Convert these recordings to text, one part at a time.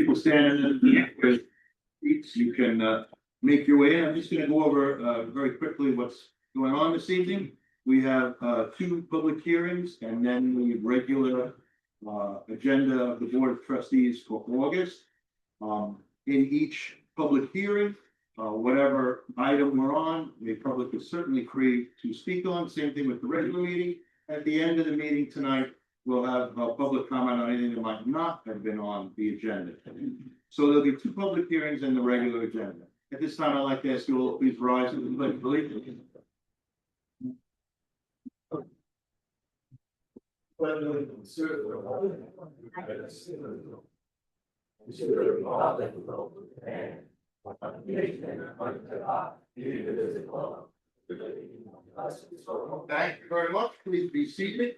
People standing in the seats, you can make your way in. I'm just gonna go over very quickly what's going on this evening. We have two public hearings and then the regular agenda of the Board of Trustees for August. In each public hearing, whatever item we're on, the public is certainly free to speak on. Same thing with the regular meeting. At the end of the meeting tonight, we'll have a public comment on anything that might not have been on the agenda. So there'll be two public hearings and the regular agenda. At this time, I'd like to ask you all, please rise and pledge allegiance. Thank you very much. Please be seated.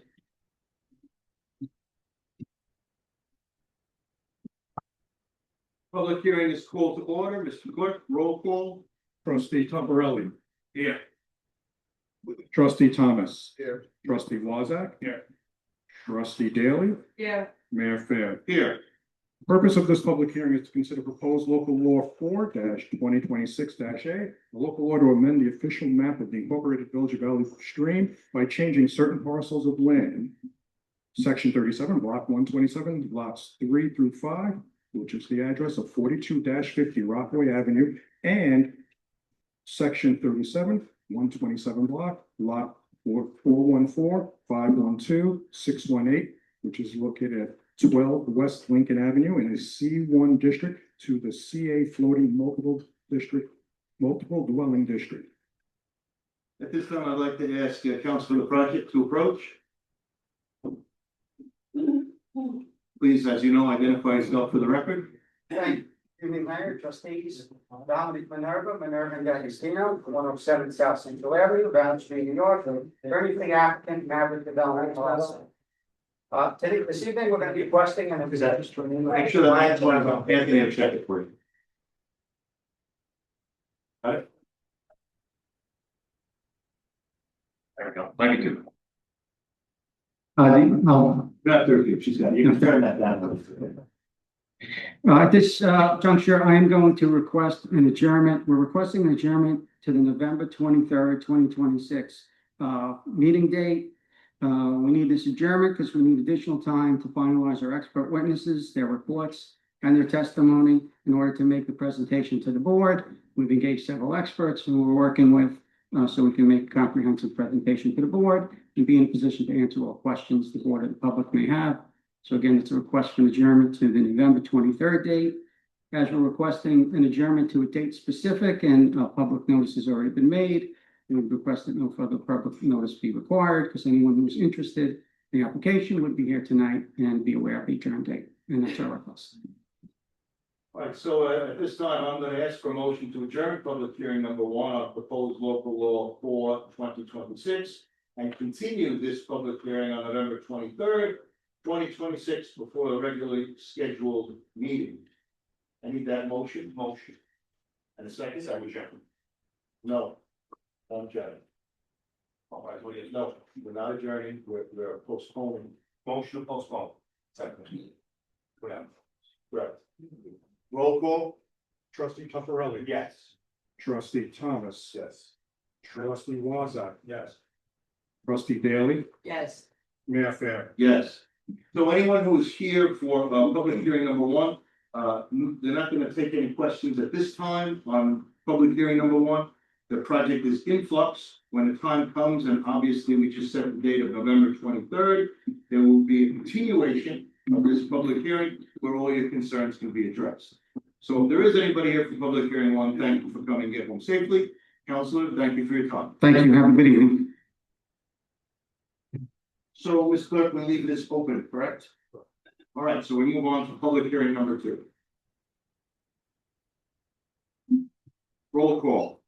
Public hearing is called to order. Mr. Clerk, roll call. Trustee Tombarelli. Here. Trustee Thomas. Here. Trustee Wazak. Here. Trustee Daly. Yeah. Mayor Fair. Here. Purpose of this public hearing is to consider proposed local law 4-2026-A, a local law to amend the official map of the incorporated village of Valley Stream by changing certain parcels of land. Section 37, block 127, lots 3 through 5, which is the address of 42-50 Rockaway Avenue, and section 37, 127 block, lot 414, 512, 618, which is located at 12 West Lincoln Avenue in a C1 district to the CA floating multiple dwelling district. At this time, I'd like to ask Councilor Project to approach. Please, as you know, identify yourself for the record. Good evening, Mayor, trustees, Dominic Minerva and D'Agostino, 107 South Central Avenue, Valley Street, New York, for anything applicant, Maverick Development LLC. This evening, we're going to be requesting an exception. Make sure that I one of Anthony will check it for you. Got it? There we go. Thank you. Not 30, she's got, you can turn that down. At this juncture, I am going to request an adjournment. We're requesting an adjournment to the November 23rd, 2026 meeting date. We need this adjournment because we need additional time to finalize our expert witnesses, their reports, and their testimony in order to make the presentation to the board. We've engaged several experts who we're working with so we can make a comprehensive presentation to the board and be in a position to answer all questions the board or the public may have. So again, it's a request for an adjournment to the November 23rd date. As we're requesting an adjournment to a date specific and public notice has already been made, we would request that no further public notice be required because anyone who's interested in the application would be here tonight and be aware of the adjourn date. And that's our request. All right, so at this time, I'm going to ask for a motion to adjourn public hearing number 1 on proposed local law 4/2026 and continue this public hearing on November 23rd, 2026 before the regularly scheduled meeting. I need that motion. And a second. No. I'm adjourning. All right, no, we're not adjourning, we're postponing. Motion to postpone. Second. Correct. Roll call. Trustee Tombarelli. Yes. Trustee Thomas. Yes. Trustee Wazak. Yes. Trustee Daly. Yes. Mayor Fair. Yes. So anyone who is here for public hearing number 1, they're not going to take any questions at this time on public hearing number 1. The project is in flux. When the time comes, and obviously we just set the date of November 23rd, there will be a continuation of this public hearing where all your concerns can be addressed. So if there is anybody here for public hearing 1, thank you for coming, get home safely. Councilor, thank you for your time. Thank you. Have a good evening. So, Ms. Clerk, we leave this open, correct? All right, so we move on to public hearing number 2. Roll call.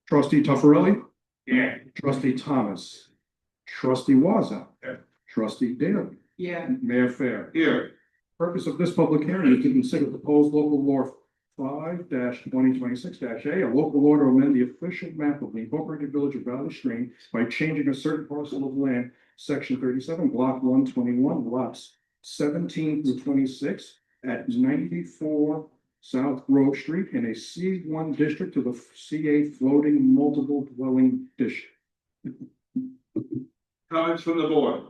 Trustee Tombarelli. Yeah. Trustee Thomas. Trustee Wazak. Yeah. Trustee Daly. Yeah. Mayor Fair. Here. Purpose of this public hearing is to consider proposed local law 5-2026-A, a local law to amend the official map of the incorporated village of Valley Stream by changing a certain parcel of land, section 37, block 121, lots 17 through 26, at 94 South Grove Street in a C1 district to the CA floating multiple dwelling district. Comments from the board?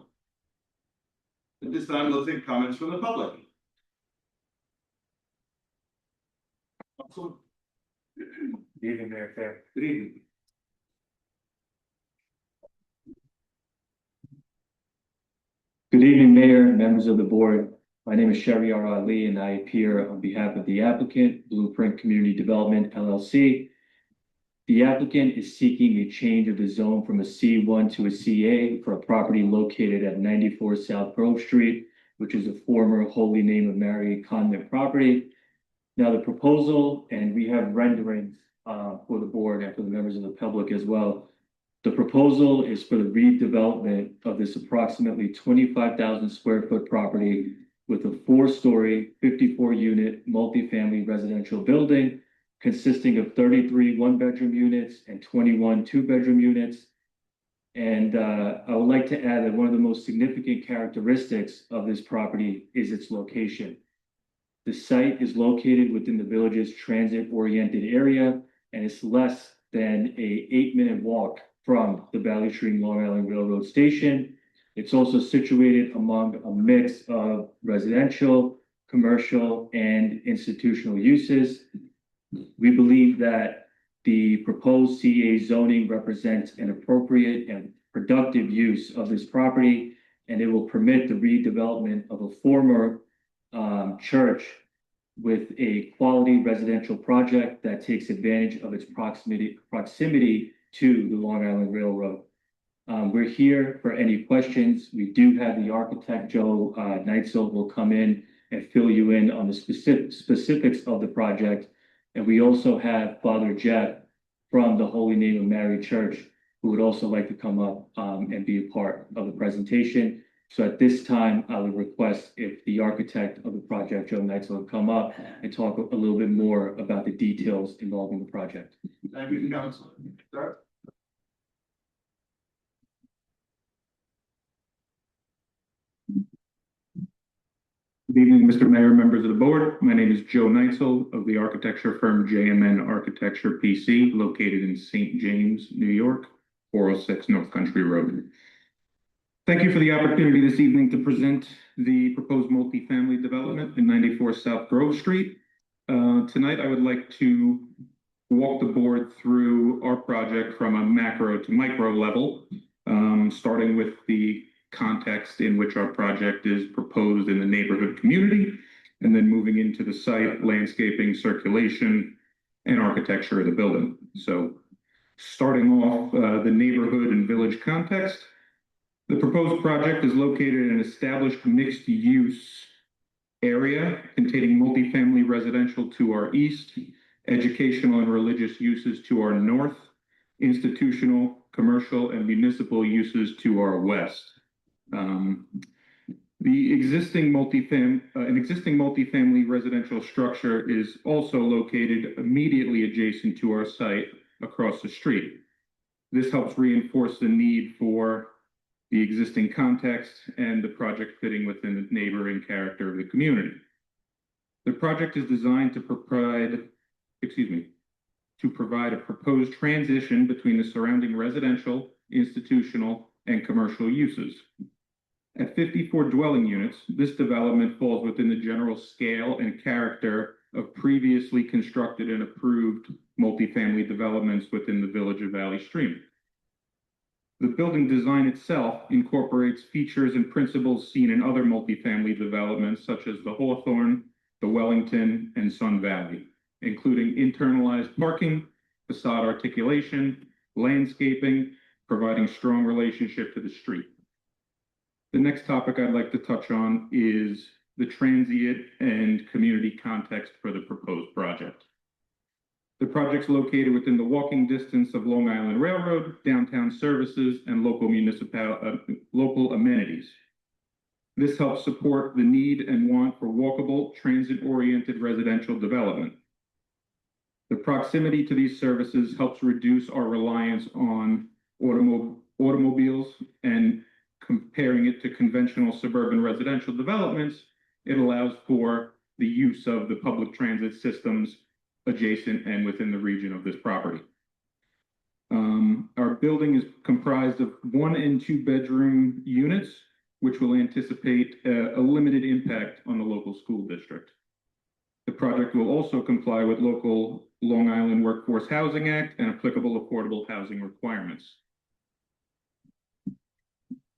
At this time, we'll take comments from the public. Council? Good evening, Mayor Fair. Good evening. Good evening, Mayor and members of the board. My name is Shariar Ali, and I appear on behalf of the applicant, Blueprint Community Development LLC. The applicant is seeking a change of the zone from a C1 to a CA for a property located at 94 South Grove Street, which is a former Holy Name of Mary convent property. Now, the proposal, and we have renderings for the board and for the members of the public as well. The proposal is for the redevelopment of this approximately 25,000 square foot property with a 4-story, 54-unit multifamily residential building consisting of 33 one-bedroom units and 21 two-bedroom units. And I would like to add that one of the most significant characteristics of this property is its location. The site is located within the village's transit-oriented area, and it's less than a 8-minute walk from the Valley Stream Long Island Railroad Station. It's also situated among a mix of residential, commercial, and institutional uses. We believe that the proposed CA zoning represents an appropriate and productive use of this property, and it will permit the redevelopment of a former church with a quality residential project that takes advantage of its proximity to the Long Island Railroad. We're here for any questions. We do have the architect, Joe Neitzel, will come in and fill you in on the specifics of the project. And we also have Father Jeff from the Holy Name of Mary Church, who would also like to come up and be a part of the presentation. So at this time, I would request if the architect of the project, Joe Neitzel, would come up and talk a little bit more about the details involving the project. Thank you, Councilor. Sir? Good evening, Mr. Mayor, members of the board. My name is Joe Neitzel of the architecture firm JMN Architecture PC, located in St. James, New York, 406 North Country Road. Thank you for the opportunity this evening to present the proposed multifamily development in 94 South Grove Street. Tonight, I would like to walk the board through our project from a macro to micro level, starting with the context in which our project is proposed in the neighborhood community, and then moving into the site, landscaping, circulation, and architecture of the building. So starting off the neighborhood and village context, the proposed project is located in an established mixed-use area containing multifamily residential to our east, educational and religious uses to our north, institutional, commercial, and municipal uses to our west. The existing multifamily residential structure is also located immediately adjacent to our site across the street. This helps reinforce the need for the existing context and the project fitting within the neighboring character of the community. The project is designed to provide a proposed transition between the surrounding residential, institutional, and commercial uses. At 54 dwelling units, this development falls within the general scale and character of previously constructed and approved multifamily developments within the village of Valley Stream. The building design itself incorporates features and principles seen in other multifamily developments, such as the Hawthorne, the Wellington, and Sun Valley, including internalized parking, facade articulation, landscaping, providing strong relationship to the street. The next topic I'd like to touch on is the transient and community context for the proposed project. The project's located within the walking distance of Long Island Railroad, downtown services, and local amenities. This helps support the need and want for walkable, transit-oriented residential development. The proximity to these services helps reduce our reliance on automobiles, and comparing it to conventional suburban residential developments, it allows for the use of the public transit systems adjacent and within the region of this property. Our building is comprised of 1 and 2 bedroom units, which will anticipate a limited impact on the local school district. The project will also comply with local Long Island Workforce Housing Act and applicable affordable housing requirements.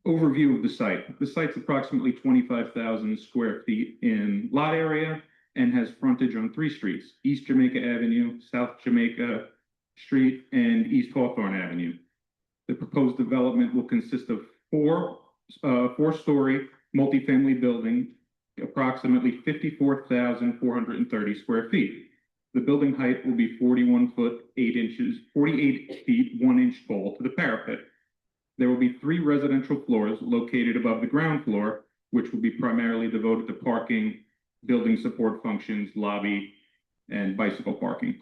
Overview of the site. The site's approximately 25,000 square feet in lot area and has frontage on 3 streets: East Jamaica Avenue, South Jamaica Street, and East Hawthorne Avenue. The proposed development will consist of 4-story multifamily building, approximately 54,430 square feet. The building height will be 41 foot 8 inches, 48 feet 1 inch tall to the parapet. There will be 3 residential floors located above the ground floor, which will be primarily devoted to parking, building support functions, lobby, and bicycle parking.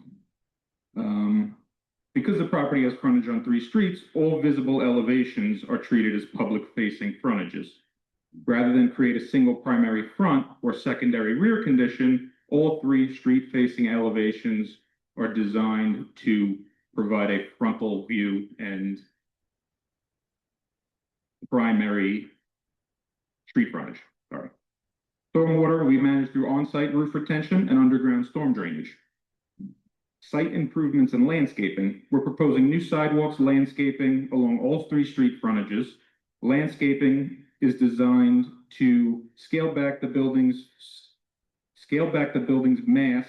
Because the property has frontage on 3 streets, all visible elevations are treated as public-facing frontages. Rather than create a single primary front or secondary rear condition, all 3 street-facing elevations are designed to provide a frontal view and primary street frontage. Stormwater will be managed through on-site roof retention and underground storm drainage. Site improvements and landscaping. We're proposing new sidewalks, landscaping along all 3 street frontages. Landscaping is designed to scale back the building's mass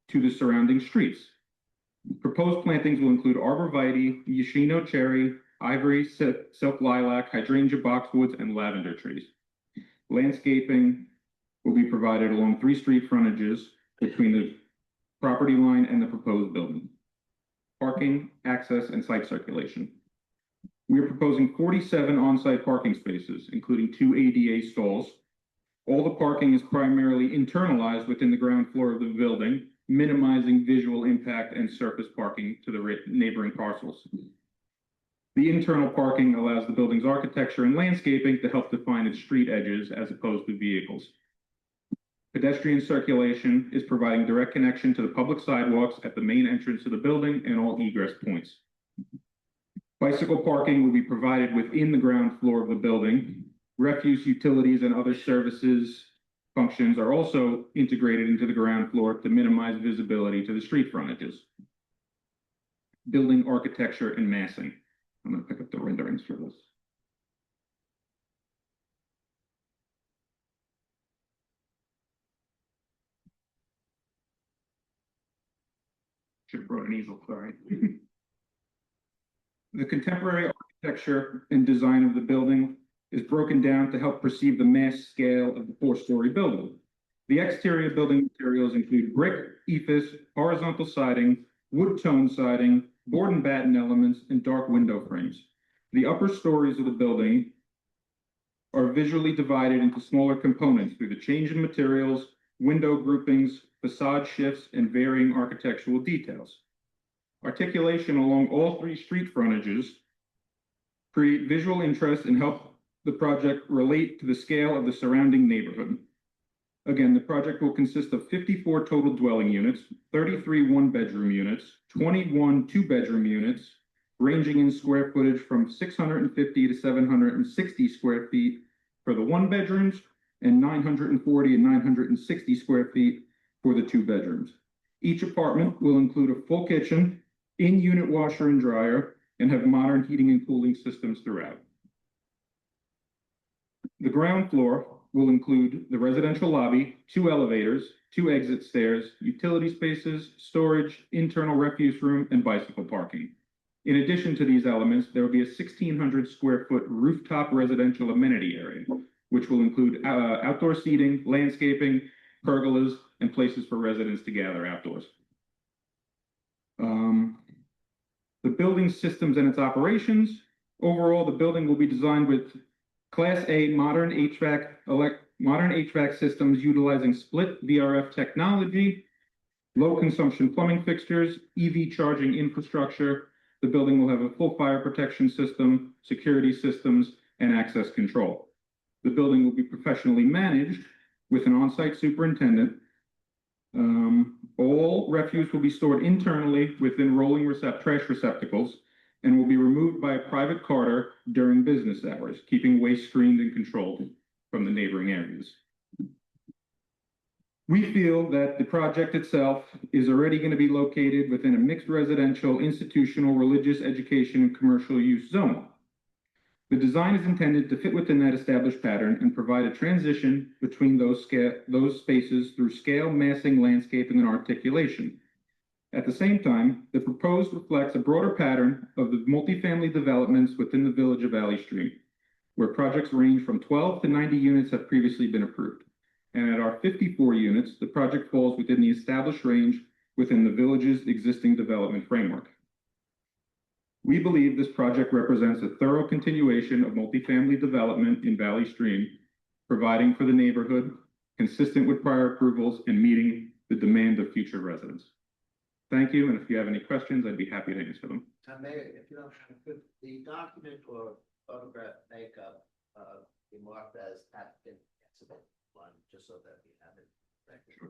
to the surrounding streets. Proposed plantings will include arborvitae, Yoshino cherry, ivory, silk lilac, hydrangea boxwoods, and lavender trees. Landscaping will be provided along 3 street frontages between the property line and the proposed building. Parking, access, and site circulation. We are proposing 47 on-site parking spaces, including 2 ADA stalls. All the parking is primarily internalized within the ground floor of the building, minimizing visual impact and surface parking to the neighboring parcels. The internal parking allows the building's architecture and landscaping to help define its street edges as opposed to vehicles. Pedestrian circulation is providing direct connection to the public sidewalks at the main entrance of the building and all egress points. Bicycle parking will be provided within the ground floor of the building. Refuse, utilities, and other services functions are also integrated into the ground floor to minimize visibility to the street frontages. Building architecture and massing. I'm going to pick up the renderings for this. Should have brought an easel, sorry. The contemporary architecture and design of the building is broken down to help perceive the mass scale of the 4-story building. The exterior building materials include brick, ephes, horizontal siding, wood tone siding, board and batten elements, and dark window frames. The upper stories of the building are visually divided into smaller components through the change in materials, window groupings, facade shifts, and varying architectural details. Articulation along all 3 street frontages create visual interest and help the project relate to the scale of the surrounding neighborhood. Again, the project will consist of 54 total dwelling units, 33 1-bedroom units, 21 2-bedroom units, ranging in square footage from 650 to 760 square feet for the 1-bedrooms and 940 and 960 square feet for the 2-bedrooms. Each apartment will include a full kitchen, in-unit washer and dryer, and have modern heating and cooling systems throughout. The ground floor will include the residential lobby, 2 elevators, 2 exit stairs, utility spaces, storage, internal refuse room, and bicycle parking. In addition to these elements, there will be a 1,600 square foot rooftop residential amenity area, which will include outdoor seating, landscaping, pergolas, and places for residents to gather outdoors. The building systems and its operations. Overall, the building will be designed with Class A modern HVAC systems utilizing split VRF technology, low consumption plumbing fixtures, EV charging infrastructure. The building will have a full fire protection system, security systems, and access control. The building will be professionally managed with an on-site superintendent All refuse will be stored internally within rolling trash receptacles and will be removed by a private carter during business hours, keeping waste screened and controlled from the neighboring areas. We feel that the project itself is already going to be located within a mixed residential, institutional, religious, education, and commercial use zone. The design is intended to fit within that established pattern and provide a transition between those spaces through scale, massing, landscaping, and articulation. At the same time, the proposed reflects a broader pattern of the multifamily developments within the village of Valley Stream, where projects range from 12 to 90 units have previously been approved. And at our 54 units, the project falls within the established range within the village's existing development framework. We believe this project represents a thorough continuation of multifamily development in Valley Stream, providing for the neighborhood, consistent with prior approvals and meeting the demand of future residents. Thank you, and if you have any questions, I'd be happy to answer them. Mayor, if you don't have, could the document or photograph makeup, be marked as applicant exhibit one, just so that we have it. Sure.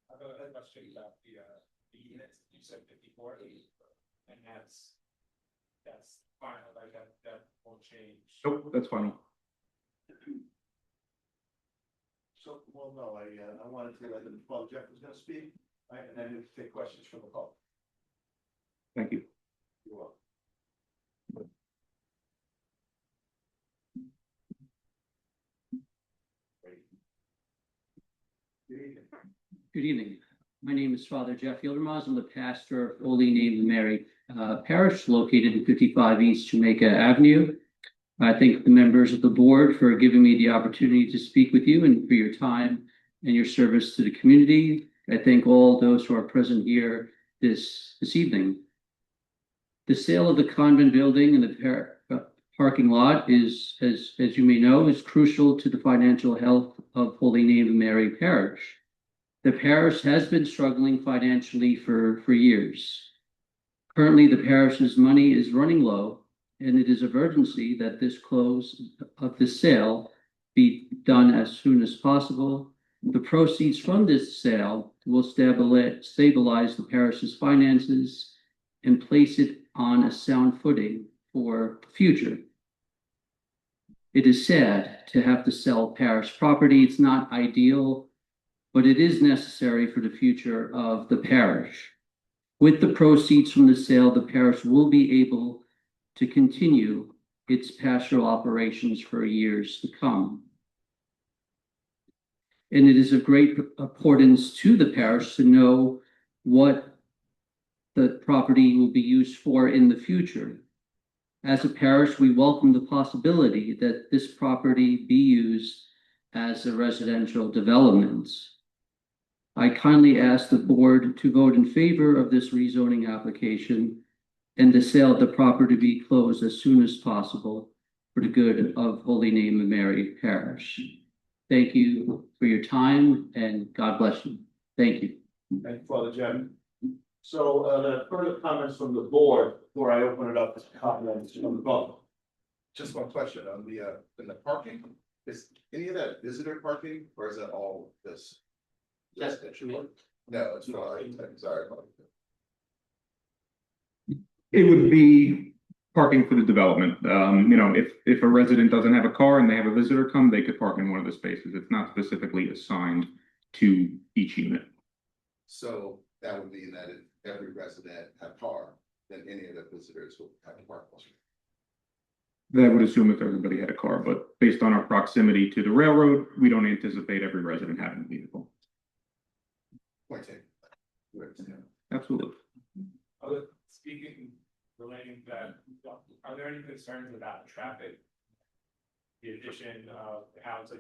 I have a question about the units, you said 54, and that's final, like that won't change. Nope, that's final. So, well, no, I wanted to let them, well, Jeff was gonna speak, right, and then we'll take questions from the public. Thank you. You're welcome. Good evening. My name is Father Jeff Yildirimaz. I'm the pastor of Holy Name Mary Parish, located in 55 East Jamaica Avenue. I thank the members of the board for giving me the opportunity to speak with you and for your time and your service to the community. I thank all those who are present here this evening. The sale of the convent building and the parking lot is, as you may know, is crucial to the financial health of Holy Name Mary Parish. The parish has been struggling financially for years. Currently, the parish's money is running low, and it is of urgency that this close of the sale be done as soon as possible. The proceeds from this sale will stabilize the parish's finances and place it on a sound footing for the future. It is sad to have to sell parish property. It's not ideal, but it is necessary for the future of the parish. With the proceeds from the sale, the parish will be able to continue its pastoral operations for years to come. And it is of great importance to the parish to know what the property will be used for in the future. As a parish, we welcome the possibility that this property be used as a residential development. I kindly ask the board to vote in favor of this rezoning application and the sale of the property to be closed as soon as possible for the good of Holy Name of Mary Parish. Thank you for your time and God bless you. Thank you. Thank you, Father Jeff. So, the further comments from the board before I open it up to comments from the public. Just one question on the, in the parking, is any of that visitor parking or is that all this? Yes, No, it's not, sorry. It would be parking for the development. If a resident doesn't have a car and they have a visitor come, they could park in one of the spaces. It's not specifically assigned to each unit. So that would mean that if every resident had a car, then any of the visitors would have to park. That would assume if everybody had a car, but based on our proximity to the railroad, we don't anticipate every resident having a vehicle. Point taken. Absolutely. Speaking, relating to that, are there any concerns about traffic? The addition of the house,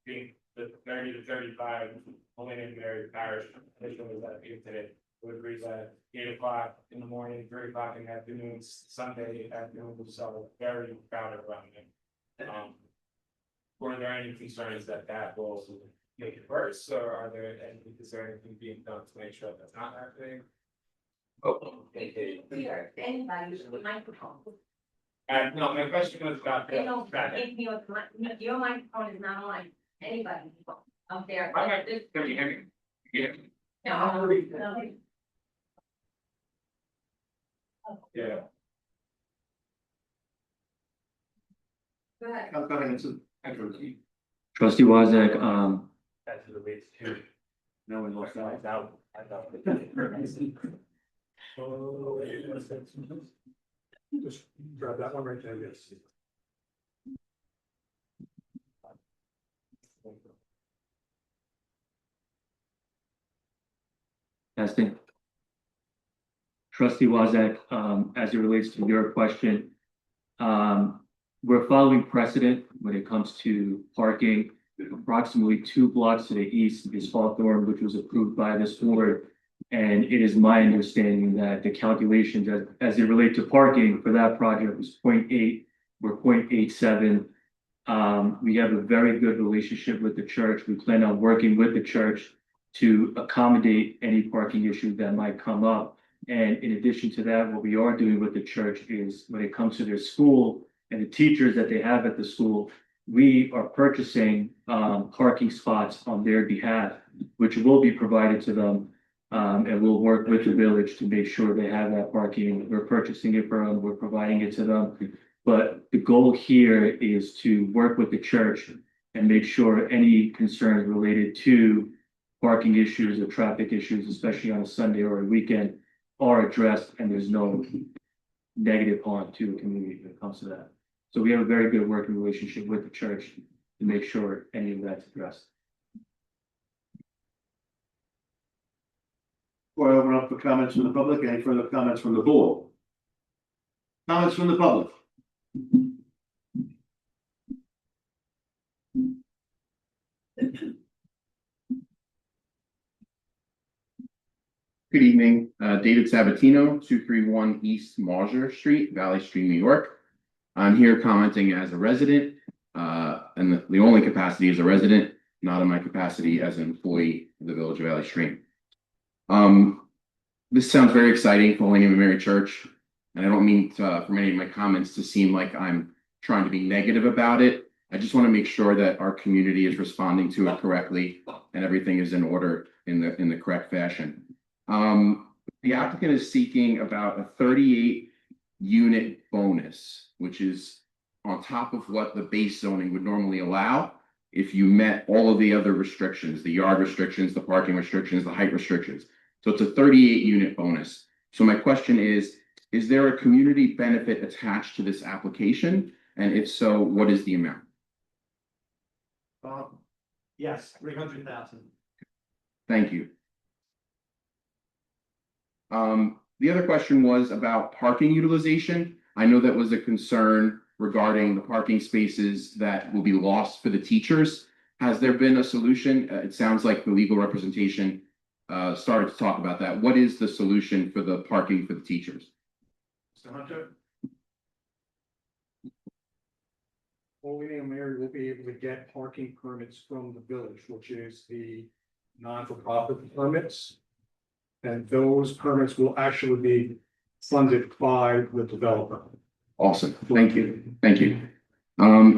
being the 30 to 35, only in Mary Parish, initially that being today, would reach at 8 o'clock in the morning, 3 o'clock in the afternoon, Sunday afternoon, so very crowded around it. Were there any concerns that will make it worse, or is there anything being done to make sure that's not happening? Anybody use the microphone? No, my question was about You know, the traffic. if your microphone is not on, anybody up there. All right, can you hear me? Yeah. No, no. Yeah. Go ahead. Go ahead, it's Trustee Wozniak, As it relates to. no one lost out. Just grab that one right there, yes. testing. Trustee Wozniak, as it relates to your question, we're following precedent when it comes to parking. Approximately 2 blocks to the east is Hawthorne, which was approved by this board. And it is my understanding that the calculations as it relate to parking for that project was 0.8, we're 0.87. We have a very good relationship with the church. We plan on working with the church to accommodate any parking issues that might come up. And in addition to that, what we are doing with the church is when it comes to their school and the teachers that they have at the school, we are purchasing parking spots on their behalf, which will be provided to them. And we'll work with the village to make sure they have that parking. We're purchasing it for them, we're providing it to them. But the goal here is to work with the church and make sure any concerns related to parking issues or traffic issues, especially on a Sunday or a weekend, are addressed and there's no negative harm to the community when it comes to that. So we have a very good working relationship with the church to make sure any of that's addressed. Before I open up for comments from the public, any further comments from the board? Comments from the public? Good evening, David Sabatino, 231 East Mauser Street, Valley Stream, New York. I'm here commenting as a resident, and the only capacity as a resident, not in my capacity as an employee of the Village of Valley Stream. This sounds very exciting for Holy Name of Mary Church, and I don't mean for many of my comments to seem like I'm trying to be negative about it. I just want to make sure that our community is responding to it correctly and everything is in order in the correct fashion. The applicant is seeking about a 38 unit bonus, which is on top of what the base zoning would normally allow if you met all of the other restrictions, the yard restrictions, the parking restrictions, the height restrictions. So it's a 38 unit bonus. So my question is there a community benefit attached to this application? And if so, what is the amount? Yes, 300,000. Thank you. The other question was about parking utilization. I know that was a concern regarding the parking spaces that will be lost for the teachers. Has there been a solution? It sounds like the legal representation started to talk about that. What is the solution for the parking for the teachers? Mr. Hunter? Holy Name of Mary will be able to get parking permits from the village, which is the non-for-profit permits. And those permits will actually be funded by the developer. Awesome. Thank you. Thank you.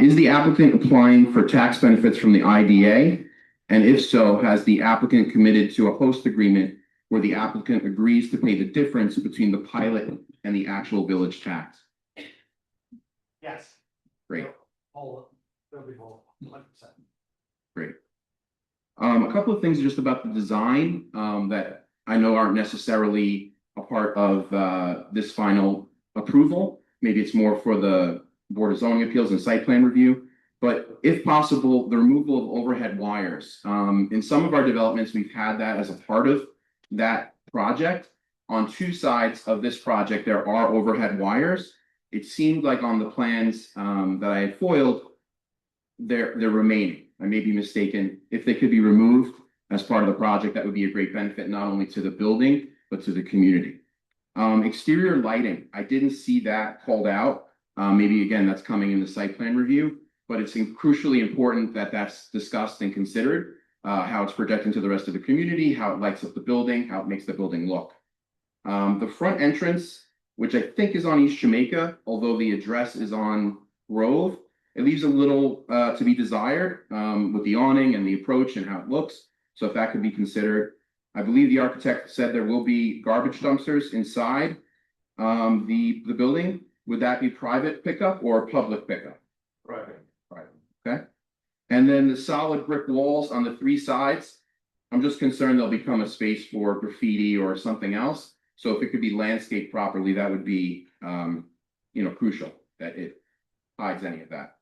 Is the applicant applying for tax benefits from the IDA? And if so, has the applicant committed to a host agreement where the applicant agrees to pay the difference between the pilot and the actual village tax? Yes. Great. They'll be whole, 100%. Great. A couple of things just about the design that I know aren't necessarily a part of this final approval. Maybe it's more for the Board of Zoning Appeals and site plan review. But if possible, the removal of overhead wires. In some of our developments, we've had that as a part of that project. On 2 sides of this project, there are overhead wires. It seemed like on the plans that I had foiled, they're remaining. I may be mistaken. If they could be removed as part of the project, that would be a great benefit, not only to the building, but to the community. Exterior lighting, I didn't see that called out. Maybe again, that's coming in the site plan review, but it's crucially important that that's discussed and considered, how it's projecting to the rest of the community, how it lights up the building, how it makes the building look. The front entrance which I think is on East Jamaica, although the address is on Grove. It leaves a little to be desired with the awning and the approach and how it looks. So if that could be considered. I believe the architect said there will be garbage dumpsters inside the building. Would that be private pickup or public pickup? Private. Private, okay. And then the solid brick walls on the three sides, I'm just concerned they'll become a space for graffiti or something else. So if it could be landscaped properly, that would be, crucial that it hides any of that.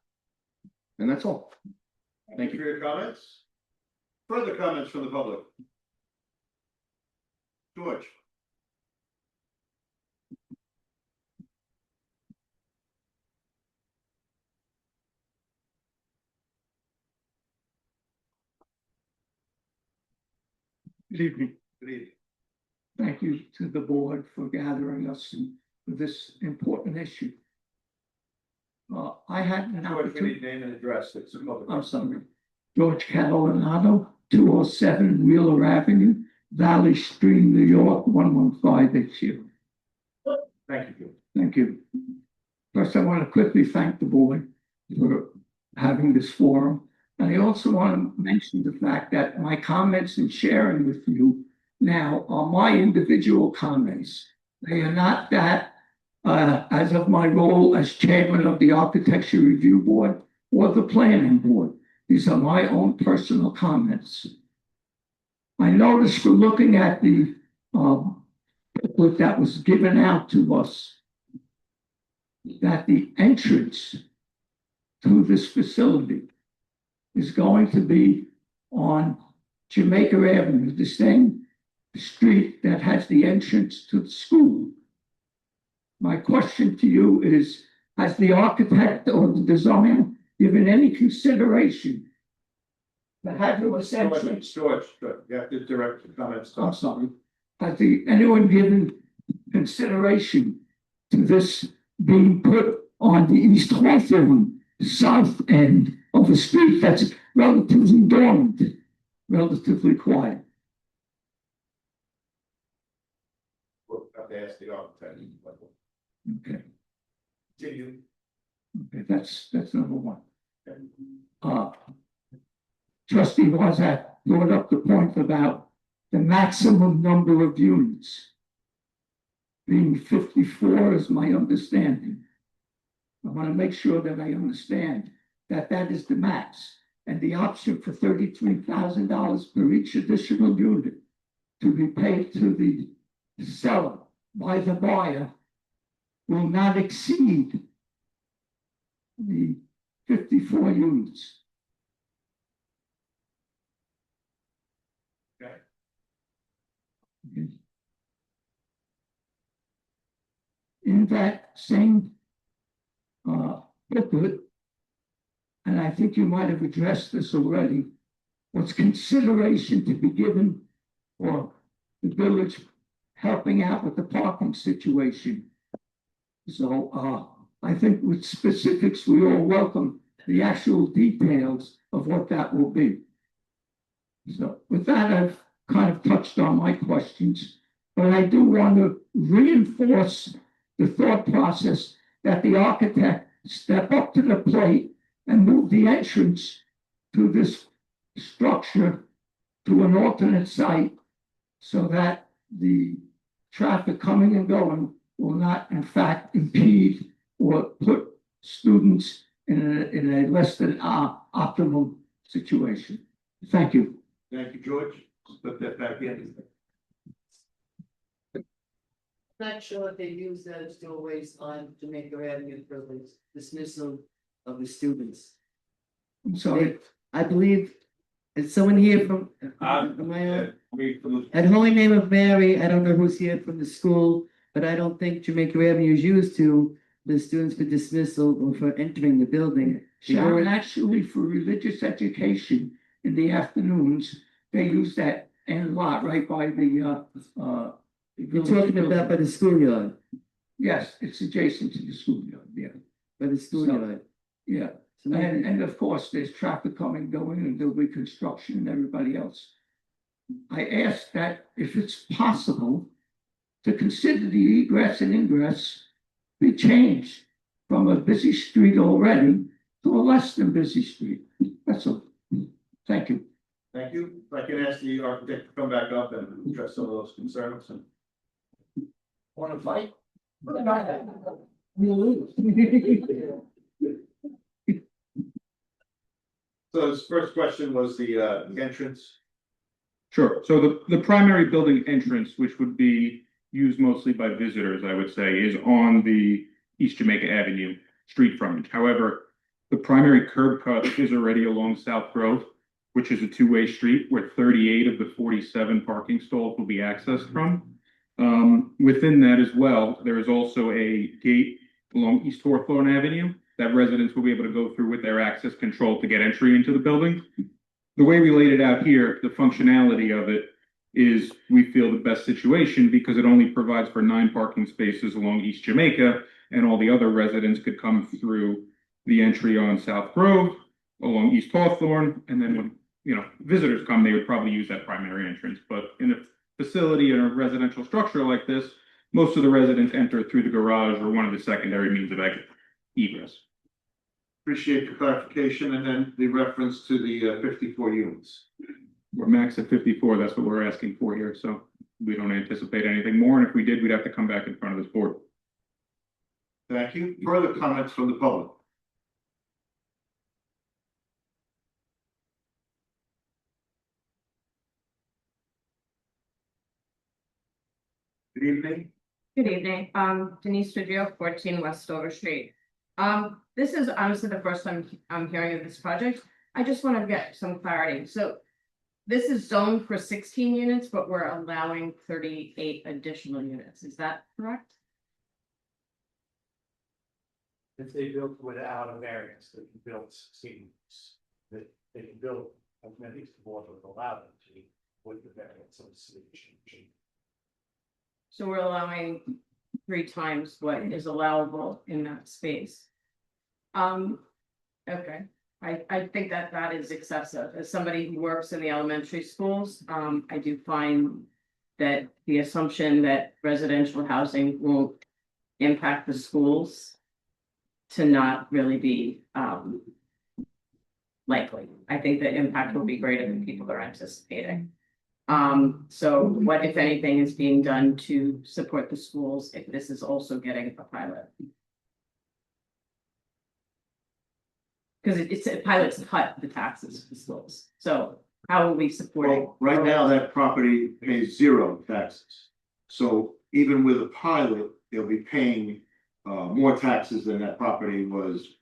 And that's all. Thank you for your comments. Further comments from the public? George? Good evening. Good evening. Thank you to the board for gathering us for this important issue. I had an George, we need opportunity, name and address. It's a public. I'm sorry, George Catalanato, 207 Wheeler Avenue, Valley Stream, New York, 11582. Thank you. Thank you. First, I want to quickly thank the board for having this forum. And I also want to mention the fact that my comments and sharing with you now are my individual comments. They are not that as of my role as chairman of the Architecture Review Board or the Planning Board. These are my own personal comments. I noticed from looking at the booklet that was given out to us that the entrance to this facility is going to be on Jamaica Avenue, the same street that has the entrance to the school. My question to you is, has the architect or the designer given any consideration to having this entrance? George, you have to direct the comments. I'm sorry. Has anyone given consideration to this being put on the East Hawthorne south end of a street that's relatively dormant, relatively quiet? We'll have to ask the architect. Okay, Continue. okay, that's number one. Trustee Wazak brought up the point about the maximum number of units being 54 is my understanding. I want to make sure that I understand that that is the max, and the option for $33,000 per each additional unit to be paid to the seller by the buyer will not exceed the 54 units. Okay. In that same booklet, and I think you might have addressed this already, was consideration to be given for the village helping out with the parking situation. So I think with specifics, we all welcome the actual details of what that will be. So with that, I've kind of touched on my questions, but I do want to reinforce the thought process that the architect step up to the plate and move the entrance to this structure to an alternate site so that the traffic coming and going will not in fact impede or put students in a less than optimal situation. Thank you. Thank you, George. Put that back in. Not sure if they use those doorways on Jamaica Avenue for the dismissal of the students. I'm sorry. I believe, is someone here from, am I on? At Holy Name of Mary, I don't know who's here from the school, but I don't think Jamaica Avenue is used to the students for dismissal or for entering the building. Sharon, actually for religious education in the afternoons, they use that end lot right by the You're talking about by the schoolyard, Yes, it's adjacent to the schoolyard, yeah. by the schoolyard. Yeah, So maybe- and of course, there's traffic coming, going, and there'll be construction and everybody else. I asked that if it's possible to consider the egress and ingress be changed from a busy street already to a less than busy street. That's all. Thank you. Thank you. If I can ask the architect to come back up and address some of those concerns. Want to fight? So his first question was the entrance. Sure. So the primary building entrance, which would be used mostly by visitors, I would say, is on the East Jamaica Avenue street frontage. However, the primary curb cut is already along South Grove, which is a two-way street where 38 of the 47 parking stalls will be accessed from. Within that as well, there is also a gate along East Hawthorne Avenue that residents will be able to go through with their access control to get entry into the building. The way we laid it out here, the functionality of it is we feel the best situation because it only provides for 9 parking spaces along East Jamaica, and all the other residents could come through the entry on South Grove along East Hawthorne, and then when visitors come, they would probably use that primary entrance. But in a facility in a residential structure like this, most of the residents enter through the garage or one of the secondary means of egress. Appreciate the clarification and then the reference to the 54 units. We're max at 54, that's what we're asking for here, so we don't anticipate anything more, and if we did, we'd have to come back in front of this board. Thank you. Further comments from the public? Good evening. Good evening, Denise Trujillo, 14 Westover Street. This is honestly the first time I'm hearing of this project. I just want to get some clarity. So this is zoned for 16 units, but we're allowing 38 additional units. Is that correct? If they built without a variance, they can build 16 units. They can build as many as the board would allow them to with the variance of the city. So we're allowing 3 times what is allowable in that space. Okay, I think that is excessive. As somebody who works in the elementary schools, I do find that the assumption that residential housing won't impact the schools to not really be likely. I think the impact will be greater than people are anticipating. So what, if anything, is being done to support the schools if this is also getting a pilot? Because it's a pilot's cut the taxes for the schools. So how are we supporting? Well, right now, that property pays 0 taxes. So even with a pilot, they'll be paying more taxes than that property was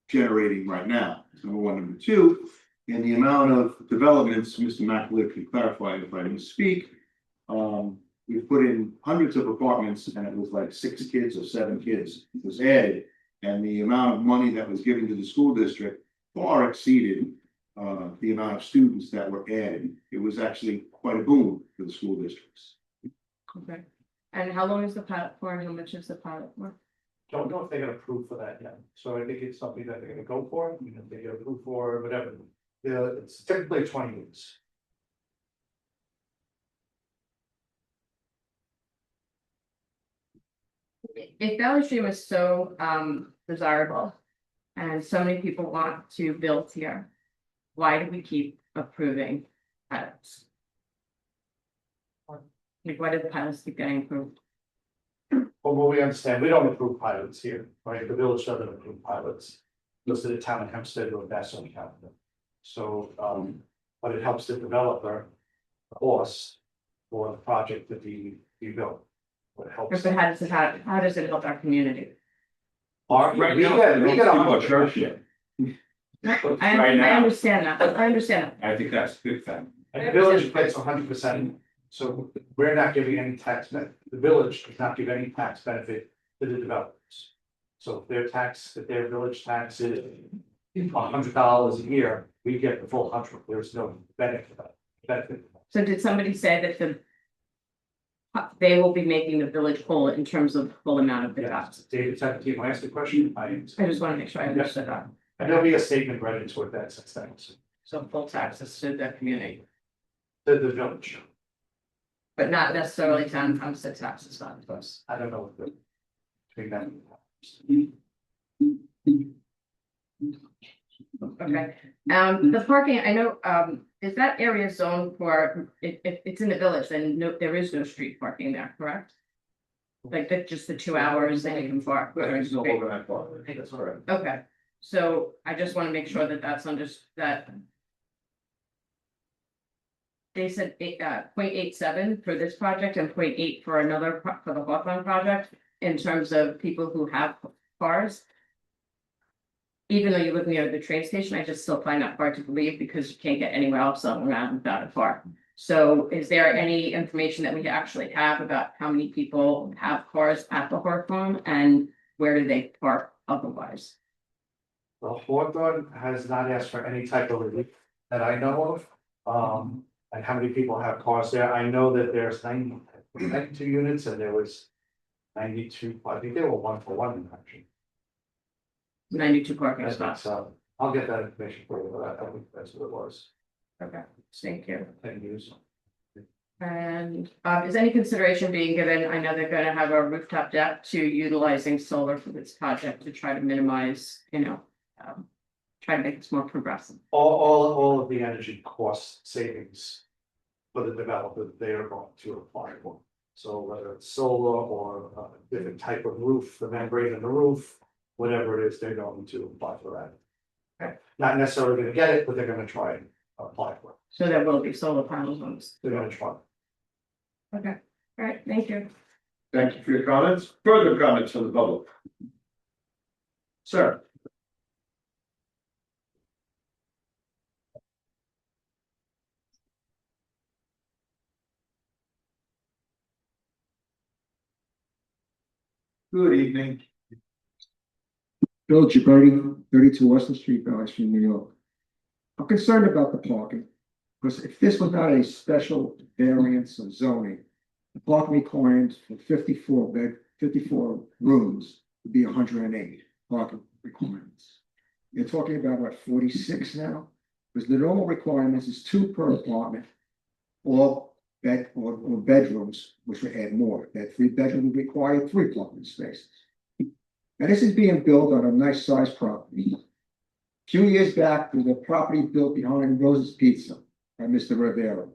generating right now. Number one. Number two, in the amount of developments, Mr. McAleer can clarify if I misspeak. We put in hundreds of apartments and it was like 6 kids or 7 kids was added. And the amount of money that was given to the school district far exceeded the amount of students that were added. It was actually quite a boom for the school districts. Okay. And how long is the pilot for and how much is the pilot for? Don't know if they got approved for that yet, so I think it's something that they're gonna go for, if they get approved for, whatever. Yeah, it's typically 20 weeks. If Valley Stream is so desirable and so many people want to build here, why do we keep approving pilots? Like, why do the pilots keep getting approved? Well, what we understand, we don't approve pilots here, right? The village doesn't approve pilots. Goes to the town of Hempstead or Nassau County. So, but it helps the developer, the course for the project to be built. What helps. But how does it help our community? Right now, we get a hundred. I understand that. I understand that. I think that's a good thing. And the village gets 100%, so we're not giving any tax benefit, the village does not give any tax benefit to the developers. So if their village tax is $100 a year, we get the full 100, there's no benefit. So did somebody say that they will be making the village whole in terms of full amount of the tax? David, can I ask the question? I just want to make sure I understood that. And there'll be a statement read into it that since then, So full taxes to the community. the village. but not necessarily town six taxes fund. I don't know what the. Between them. Okay, the parking, I know, is that area zoned for, if it's in the village, then no, there is no street parking there, correct? Like, that just the 2 hours that you can park. There's no overnight parking. That's correct. Okay, so I just wanna make sure that that's that. They said 0.87 for this project and 0.8 for another, for the Hawthorne project, in terms of people who have cars. Even though you live near the train station, I just still find that hard to believe because you can't get anywhere else around without a car. So is there any information that we actually have about how many people have cars at the Hawthorne and where do they park otherwise? Well, Hawthorne has not asked for any type of relief that I know of. And how many people have cars there? I know that there's 92 units and there was 92, I think they were 1-for-1 actually. 92 parking I think spots. so. I'll get that information for you, but I think that's what it was. Okay, thank you. 10 years. And is any consideration being given? I know they're gonna have a rooftop deck to utilizing solar for this project to try to minimize, try to make this more progressive. All of the energy cost savings for the developer, they are going to apply for. So whether it's solar or a different type of roof, the membrane in the roof, whatever it is, they're going to apply for that. Okay. Not necessarily gonna get it, but they're gonna try and apply for it. So there will be solar panels on this. They're gonna try. Okay, all right, thank you. Thank you for your comments. Further comments from the public? Sir? Good evening. Bill Gibberti, 32 Weston Street, Valley Street, New York. I'm concerned about the parking, because if this was not a special variance of zoning, the parking requirements for 54 rooms would be 108 parking requirements. You're talking about what, 46 now? Because the normal requirements is 2 per apartment, or bedrooms, which would add more. That 3-bedroom would require 3 parking spaces. Now, this is being built on a nice sized property. A few years back, there was a property built behind Rose's Pizza by Mr. Rivera.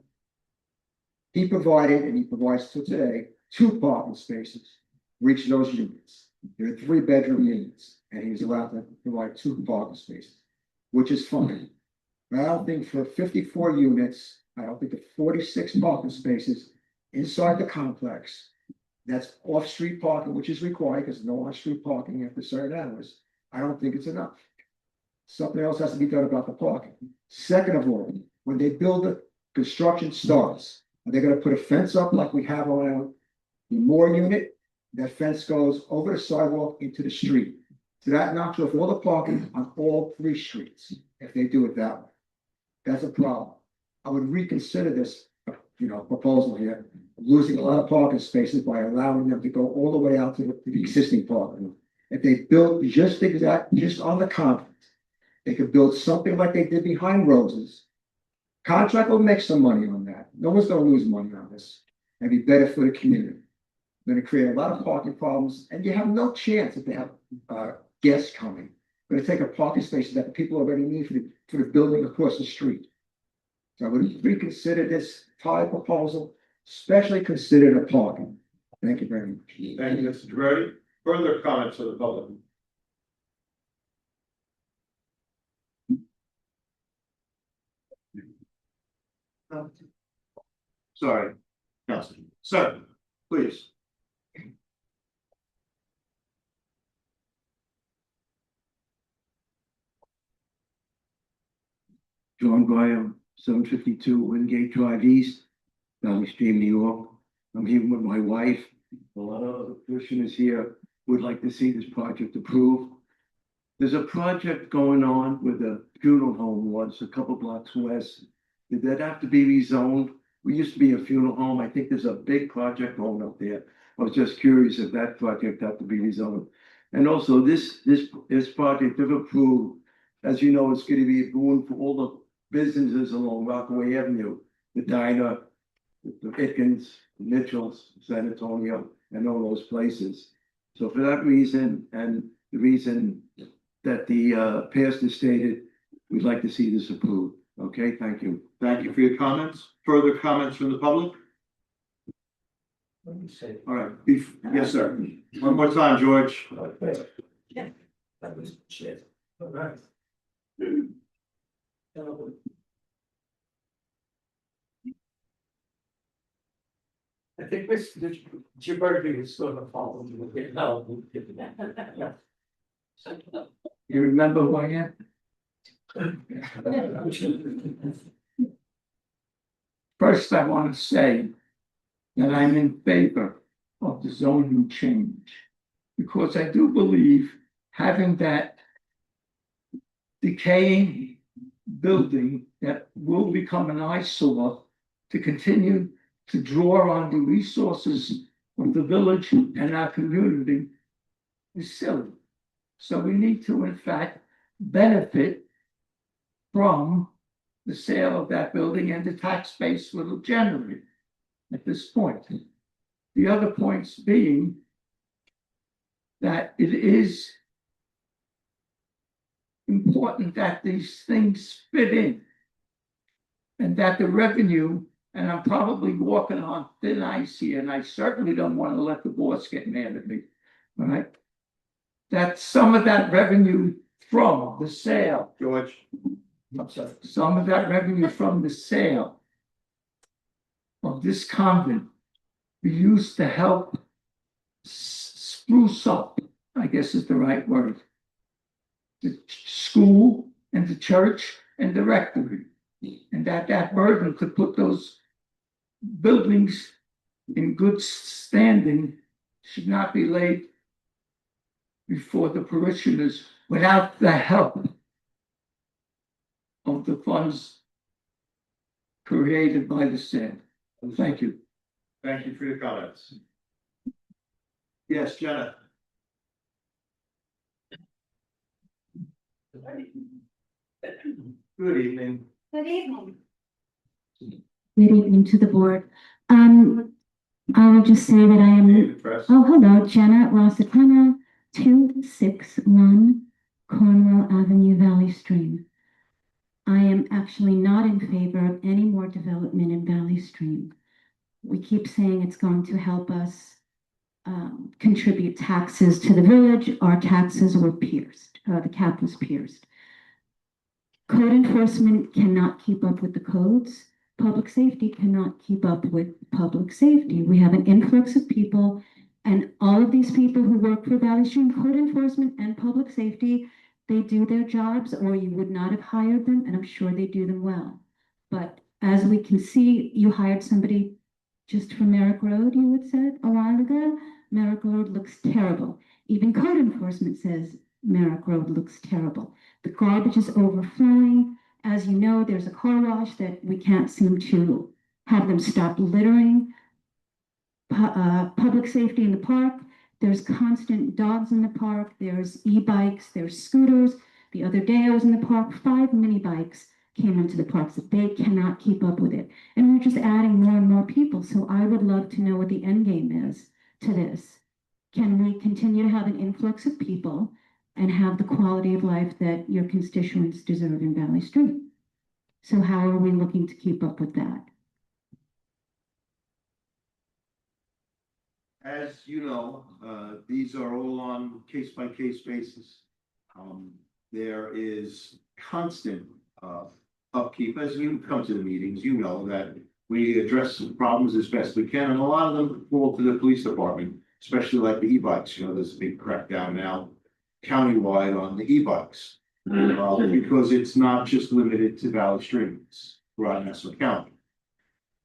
He provided, and he provides to today, 2 parking spaces for each of those units. They're 3-bedroom units, and he was allowed to provide 2 parking spaces, which is fine. But I don't think for 54 units, I don't think the 46 parking spaces inside the complex, that's off-street parking, which is required because no on-street parking after certain hours. I don't think it's enough. Something else has to be done about the parking. Second of all, when they build the construction starts, are they gonna put a fence up like we have around the Moore unit? That fence goes over the sidewalk into the street. So that knocks off all the parking on all 3 streets, if they do it that way. That's a problem. I would reconsider this, proposal here, losing a lot of parking spaces by allowing them to go all the way out to the existing parking. If they built just on the common, they could build something like they did behind Rose's. Contract will make some money on that. No one's gonna lose money on this. It'd be better for the community. Gonna create a lot of parking problems, and you have no chance if they have guests coming. Gonna take a parking spaces that the people already need for the building across the street. So I would reconsider this type proposal, especially consider the parking. Thank you very much. Thank you, Mr. Gibberti. Further comments from the public? Sorry, Councilman. Sir, please. John Graham, 752 Wingate Drive East, Valley Stream, New York. I'm here with my wife. A lot of other commissioners here would like to see this project approved. There's a project going on with a funeral home once, a couple blocks west. Did that have to be rezoned? We used to be a funeral home. I think there's a big project going up there. I was just curious if that project had to be rezoned. And also this project, if approved, as you know, it's going to be a boon for all the businesses along Rockaway Avenue, the diner, the Itkins, Mitchell's, San Antonio, and all those places. So for that reason, and the reason that the pastor stated, we'd like to see this approved. Okay, thank you. Thank you for your comments. Further comments from the public? All right, yes, sir. One more time, George. I think Mr. Gibberti is gonna follow me. You remember who I am? First, I want to say that I'm in favor of the zoning change. Because I do believe having that decaying building that will become an eyesore to continue to draw on the resources of the village and our community is silly. So we need to, in fact, benefit from the sale of that building and the tax base will generate at this point. The other points being that it is important that these things fit in and that the revenue, and I'm probably walking on thin ice here, and I certainly don't want to let the boss get mad at me, all right? That some of that revenue from the sale, George. I'm sorry, some of that revenue from the sale of this convent be used to help spruce up, I guess is the right word, the school and the church and the rectory. And that burden to put those buildings in good standing should not be laid before the parishioners without the help of the funds created by the sale. Thank you. Thank you for your comments. Yes, Jenna. Good evening. Good evening. Good evening to the board. I'll just say that I am, oh, hello, Jenna Rossitano, 261 Cornwall Avenue, Valley Stream. I am actually not in favor of any more development in Valley Stream. We keep saying it's going to help us contribute taxes to the village. Our taxes were pierced, the cap was pierced. Code enforcement cannot keep up with the codes. Public safety cannot keep up with public safety. We have an influx of people, and all of these people who work for Valley Stream Code Enforcement and Public Safety, they do their jobs, or you would not have hired them, and I'm sure they do them well. But as we can see, you hired somebody just for Merrick Road, you had said a while ago. Merrick Road looks terrible. Even code enforcement says Merrick Road looks terrible. The garbage is overflowing. As you know, there's a car wash that we can't seem to have them stop littering. Public safety in the park, there's constant dogs in the park, there's e-bikes, there's scooters. The other day I was in the park, 5 mini bikes came into the parks. They cannot keep up with it. And we're just adding more and more people. So I would love to know what the end game is to this. Can we continue to have an influx of people and have the quality of life that your constituents deserve in Valley Stream? So how are we looking to keep up with that? As you know, these are all on case-by-case basis. There is constant upkeep. As you come to the meetings, you know that we address some problems as best we can, and a lot of them fall to the police department, especially like the e-bikes. You know, there's a big crackdown now countywide on the e-bikes. Because it's not just limited to Valley Stream, it's throughout Nassau County.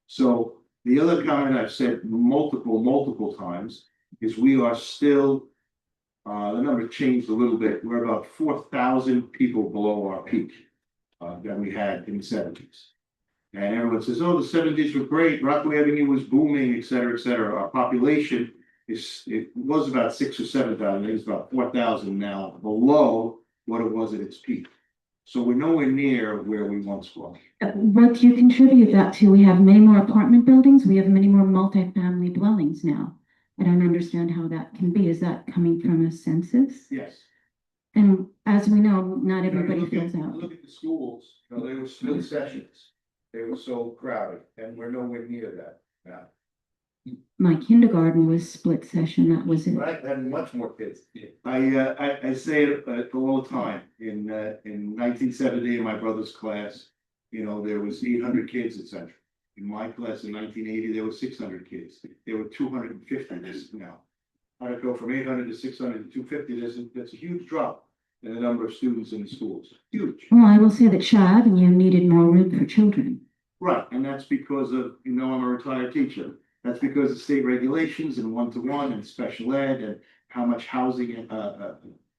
So the other comment I've said multiple times is we are still, the number changed a little bit. We're about 4,000 people below our peak that we had in the 70s. And everyone says, oh, the 70s were great, Rockaway Avenue was booming, et cetera, et cetera. Our population it was about 6,000 or 7,000, it's about 4,000 now below what it was at its peak. So we're nowhere near where we once were. What do you contribute that to? We have many more apartment buildings. We have many more multifamily dwellings now. I don't understand how that can be. Is that coming from a census? Yes. And as we know, not everybody Look at- fills out. Look at the schools, you know, they were split sessions. They were so crowded, and we're nowhere near that now. My kindergarten was split session. That was it. Right, and much more kids. I say it all the time. In 1970, in my brother's class, you know, there was 800 kids at Central. In my class in 1980, there were 600 kids. There were 250 this now. How to go from 800 to 600 to 250, that's a huge drop in the number of students in the schools. Huge. Well, I will say that Shaw Avenue needed more room for children. Right, and that's because of, you know, I'm a retired teacher. That's because of state regulations and one-to-one and special ed and how much housing and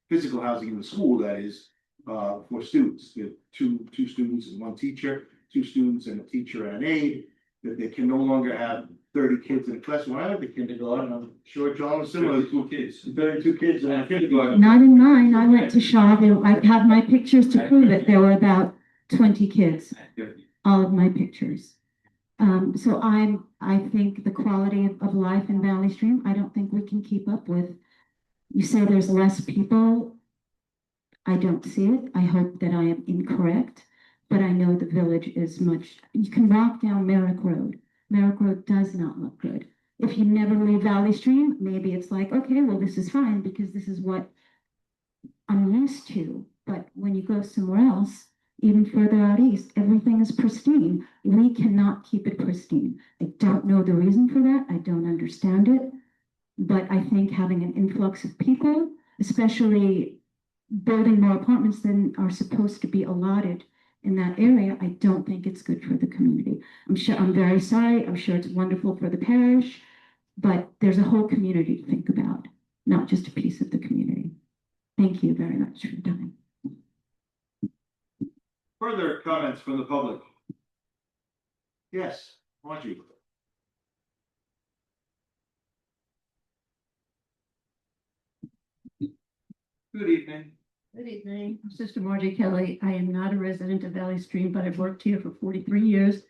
physical housing in the school that is for students. You have two students and one teacher, 2 students and a teacher and an aide, that they can no longer have 30 kids in a class. When I went to kindergarten, I'm sure John was similar, 32 kids. 32 kids in a kindergarten. Not in mine. I went to Shaw. I have my pictures to prove it. There were about 20 kids. All of my pictures. So I think the quality of life in Valley Stream, I don't think we can keep up with. You say there's less people. I don't see it. I hope that I am incorrect, but I know the village is much, you can walk down Merrick Road. Merrick Road does not look good. If you never leave Valley Stream, maybe it's like, okay, well, this is fine because this is what I'm used to. But when you go somewhere else, even further out east, everything is pristine. We cannot keep it pristine. I don't know the reason for that. I don't understand it. But I think having an influx of people, especially building more apartments than are supposed to be allotted in that area, I don't think it's good for the community. I'm very sorry. I'm sure it's wonderful for the parish, but there's a whole community to think about, not just a piece of the community. Thank you very much for your time. Further comments from the public? Yes, Margie. Good evening. Good evening, Sister Margie Kelly. I am not a resident of Valley Stream, but I've worked here for 43 years.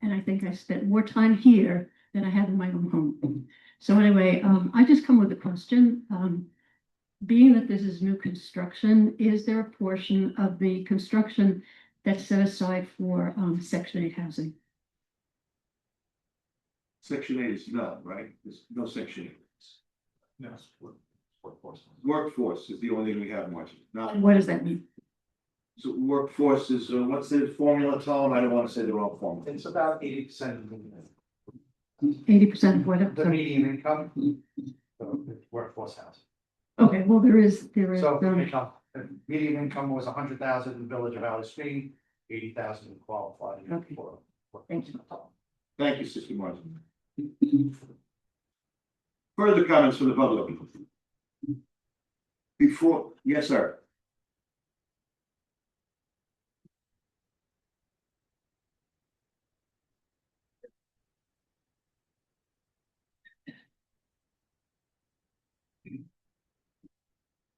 And I think I spent more time here than I have in my own home. So anyway, I just come with a question. Being that this is new construction, is there a portion of the construction that's set aside for Section 8 housing? Section 8 is none, right? There's no Section 8. No, workforce. Workforce is the only thing we have, Margie. Not, What does that mean? so workforce is, what's the formula, Tom? I don't want to say the wrong formula. It's about 80% of 80% of what? the median income. So the workforce housing. Okay, well, there is, So the median income was 100,000 in the village of Valley Stream, 80,000 qualified. Okay. for. Thank you. Thank you, Sister Margie. Further comments from the public? Before, yes, sir.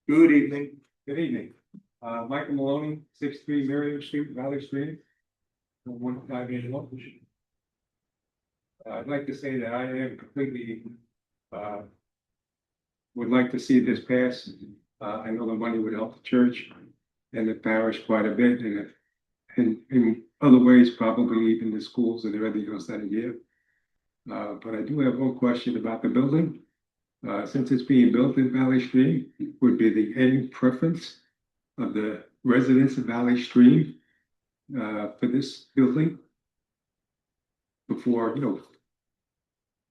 Good evening. Good evening. Michael Maloney, 63 Merriam Street, Valley Street. 158 Locust. I'd like to say that I am completely, would like to see this pass. I know the money would help the church and the parish quite a bit, and in other ways, probably even the schools and everything else that I give. But I do have one question about the building. Since it's being built in Valley Stream, would be the any preference of the residents of Valley Stream for this building before,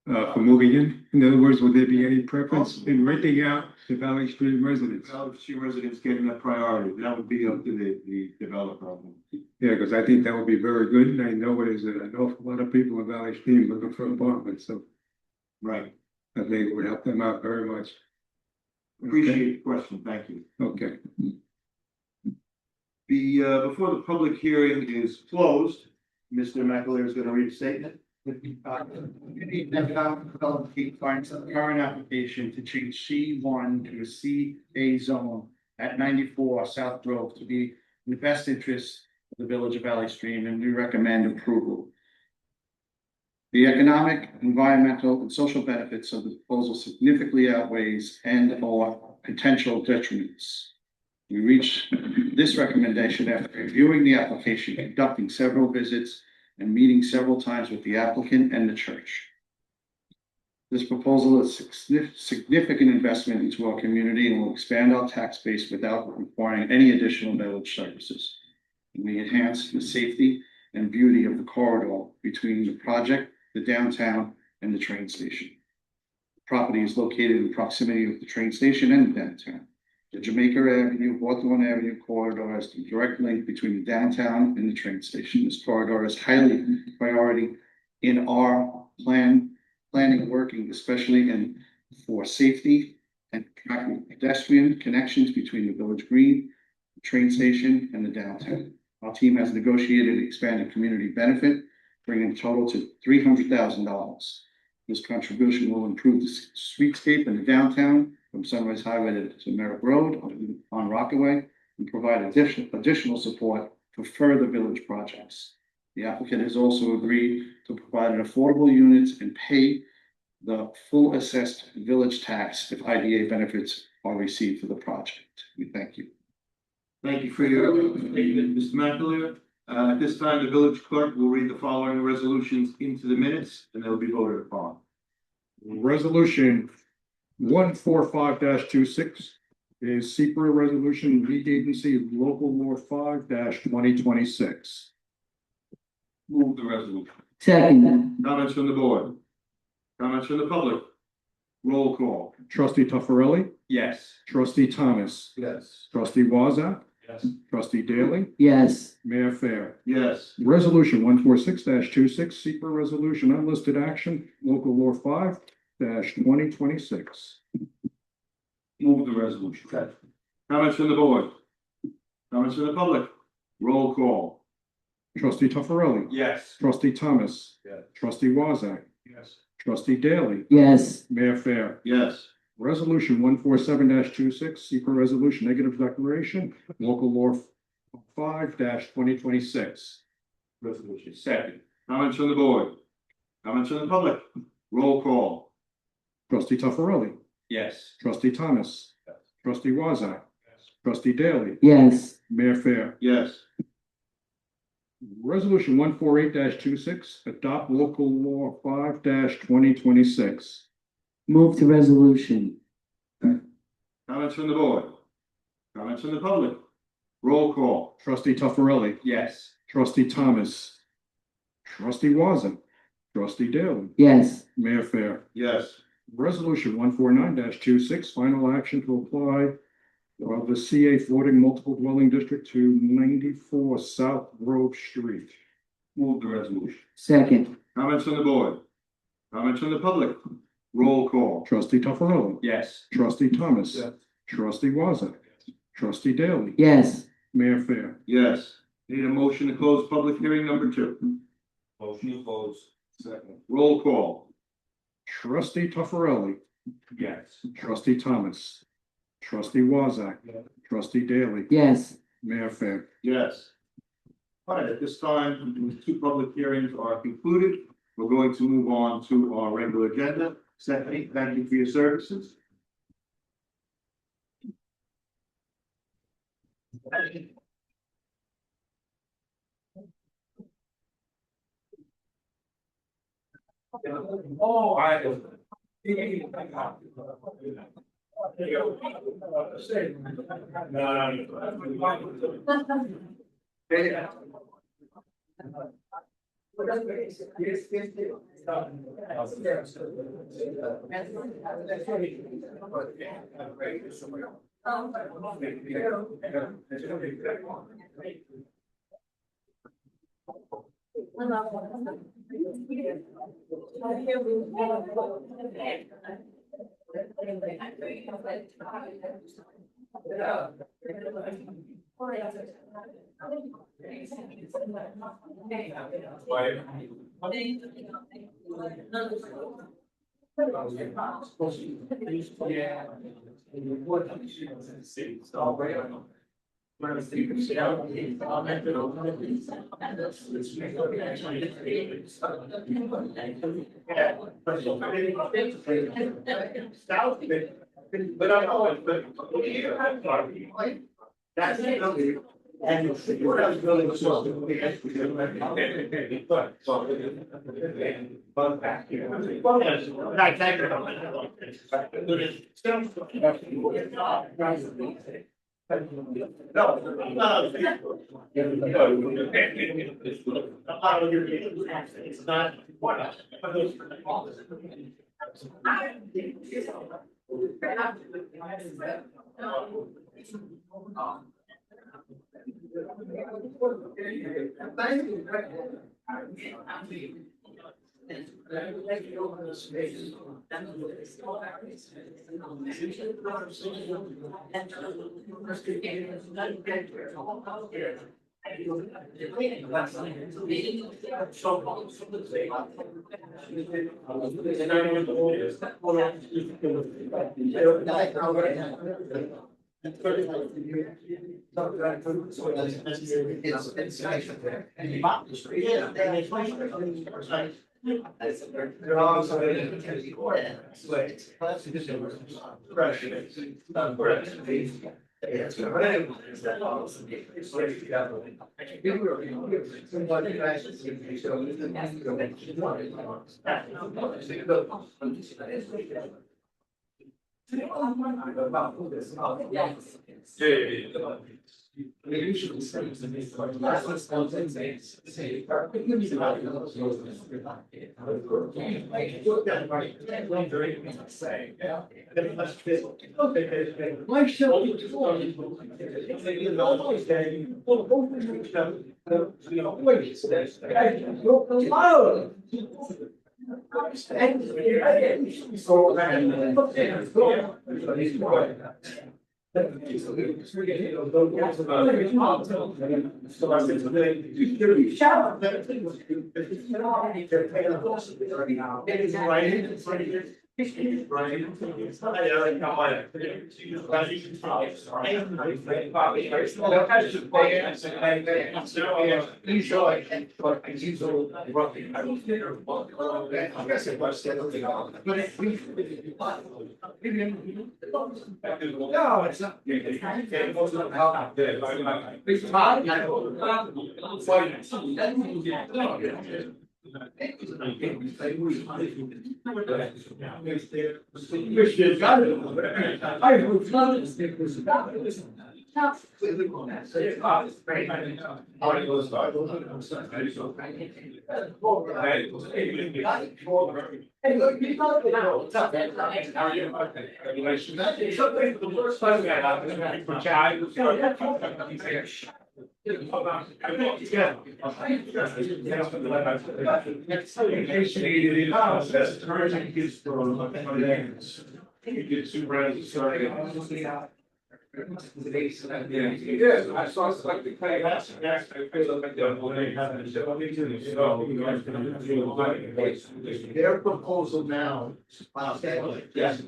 for moving in? In other words, would there be any preference in renting out to Valley Stream residents? Valley Stream residents getting a priority. That would be up to the developer. Yeah, because I think that would be very good, and I know there's an awful lot of people in Valley Stream looking for apartments, so Right. I think it would help them out very much. Appreciate the question. Thank you. Okay. Before the public hearing is closed, Mr. McAleer is going to read a statement. Current application to change C1 to a CA zone at 94 South Grove to be in the best interest of the village of Valley Stream, and we recommend approval. The economic, environmental, and social benefits of the proposal significantly outweighs and/or potential detriments. We reach this recommendation after reviewing the application, conducting several visits, and meeting several times with the applicant and the church. This proposal is significant investment into our community and will expand our tax base without requiring any additional village services. And we enhance the safety and beauty of the corridor between the project, the downtown, and the train station. The property is located in proximity of the train station and the downtown. The Jamaica Avenue, Hawthorne Avenue corridor is the direct link between the downtown and the train station. This corridor is highly priority in our planning working, especially for safety and pedestrian connections between the Village Green, the train station, and the downtown. Our team has negotiated an expanded community benefit, bringing the total to $300,000. This contribution will improve the streetscape in the downtown from Sunrise Highway to Merrick Road on Rockaway, and provide additional support for further village projects. The applicant has also agreed to provide an affordable units and pay the full assessed village tax if IDA benefits are received for the project. We thank you. Thank you for your statement, Mr. McAleer. At this time, the village clerk will read the following resolutions into the minutes, and they'll be voted upon. Resolution 145-26 is secret resolution lead agency local law 5-2026. Move the resolution. Second. Comments from the board? Comments from the public? Roll call. Trustee Tuffarelli, Yes. trustee Thomas, Yes. trustee Wazak, Yes. trustee Daly, Yes. Mayor Fair. Yes. Resolution 146-26, secret resolution unlisted action, local law 5-2026. Move the resolution. Comments from the board? Comments from the public? Roll call. Trustee Tuffarelli, Yes. trustee Thomas, Yes. trustee Wazak, Yes. trustee Daly, Yes. Mayor Fair. Yes. Resolution 147-26, secret resolution negative declaration, local law 5-2026. Resolution. Second. Comments from the board? Comments from the public? Roll call. Trustee Tuffarelli, Yes. trustee Thomas, trustee Wazak, trustee Daly, Yes. Mayor Fair. Yes. Resolution 148-26, adopt local law 5-2026. Move to resolution. Comments from the board? Comments from the public? Roll call. Trustee Tuffarelli, Yes. trustee Thomas, trustee Wazak, trustee Daly, Yes. Mayor Fair. Yes. Resolution 149-26, final action to apply the CA floating multiple dwelling district to 94 South Grove Street. Move the resolution. Second. Comments from the board? Comments from the public? Roll call. Trustee Tuffarelli, Yes. trustee Thomas, Yes. trustee Wazak, trustee Daly, Yes. Mayor Fair. Yes. Need a motion to close public hearing number 2. Motion to close. Second. Roll call. Trustee Tuffarelli, Yes. trustee Thomas, trustee Wazak, trustee Daly, Yes. Mayor Fair. Yes. All right, at this time, the 2 public hearings are concluded. We're going to move on to our regular agenda. Stephanie, thank you for your services. Oh, I. But I know, but. That's it. And what I was building was. It's not. No, it's not. Yes, I saw something. Their proposal now. Yes.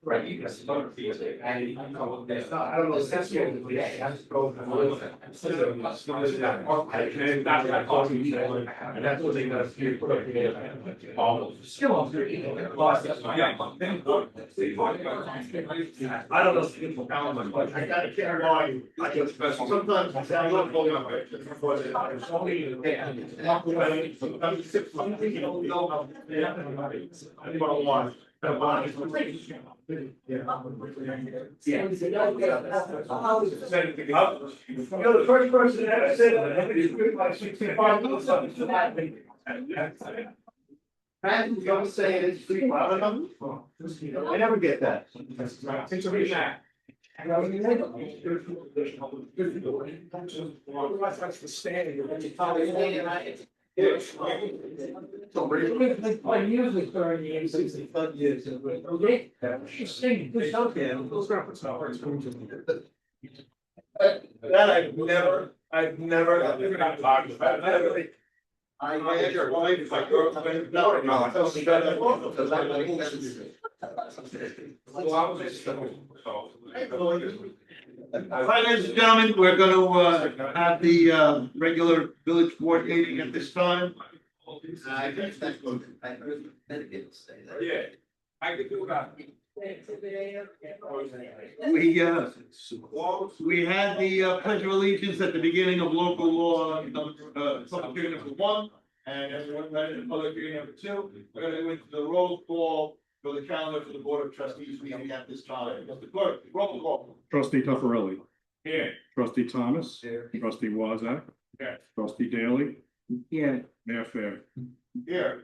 Right, you guys don't feel it, and I don't know, that's what we have to go. That's what they got to put up here. Still. I don't know if people count, but I gotta carry on. I just sometimes I say I'm not going up. Yeah. You're the first person that ever said that. Everybody's good by 65 minutes. Matthew's gonna say it is free. I don't know. I never get that. It's a reason. That's the standing. Yes. My music during the 65 years. Okay. She's singing this out there. Those reference hours. That I've never I've never talked about it. I had your wife, my girlfriend, no, I felt shut up. All right, ladies and gentlemen, we're gonna have the regular village board meeting at this time. Yeah, I could do that. We had the pledge of allegiance at the beginning of local law, public hearing number 1, and everyone read it in public hearing number 2. We're gonna go into the roll call for the calendar for the board of trustees meeting at this time. Mr. Clerk, roll call. Trustee Tuffarelli, Here. trustee Thomas, trustee Wazak, Here. trustee Daly, Yeah, Mayor Fair. Here.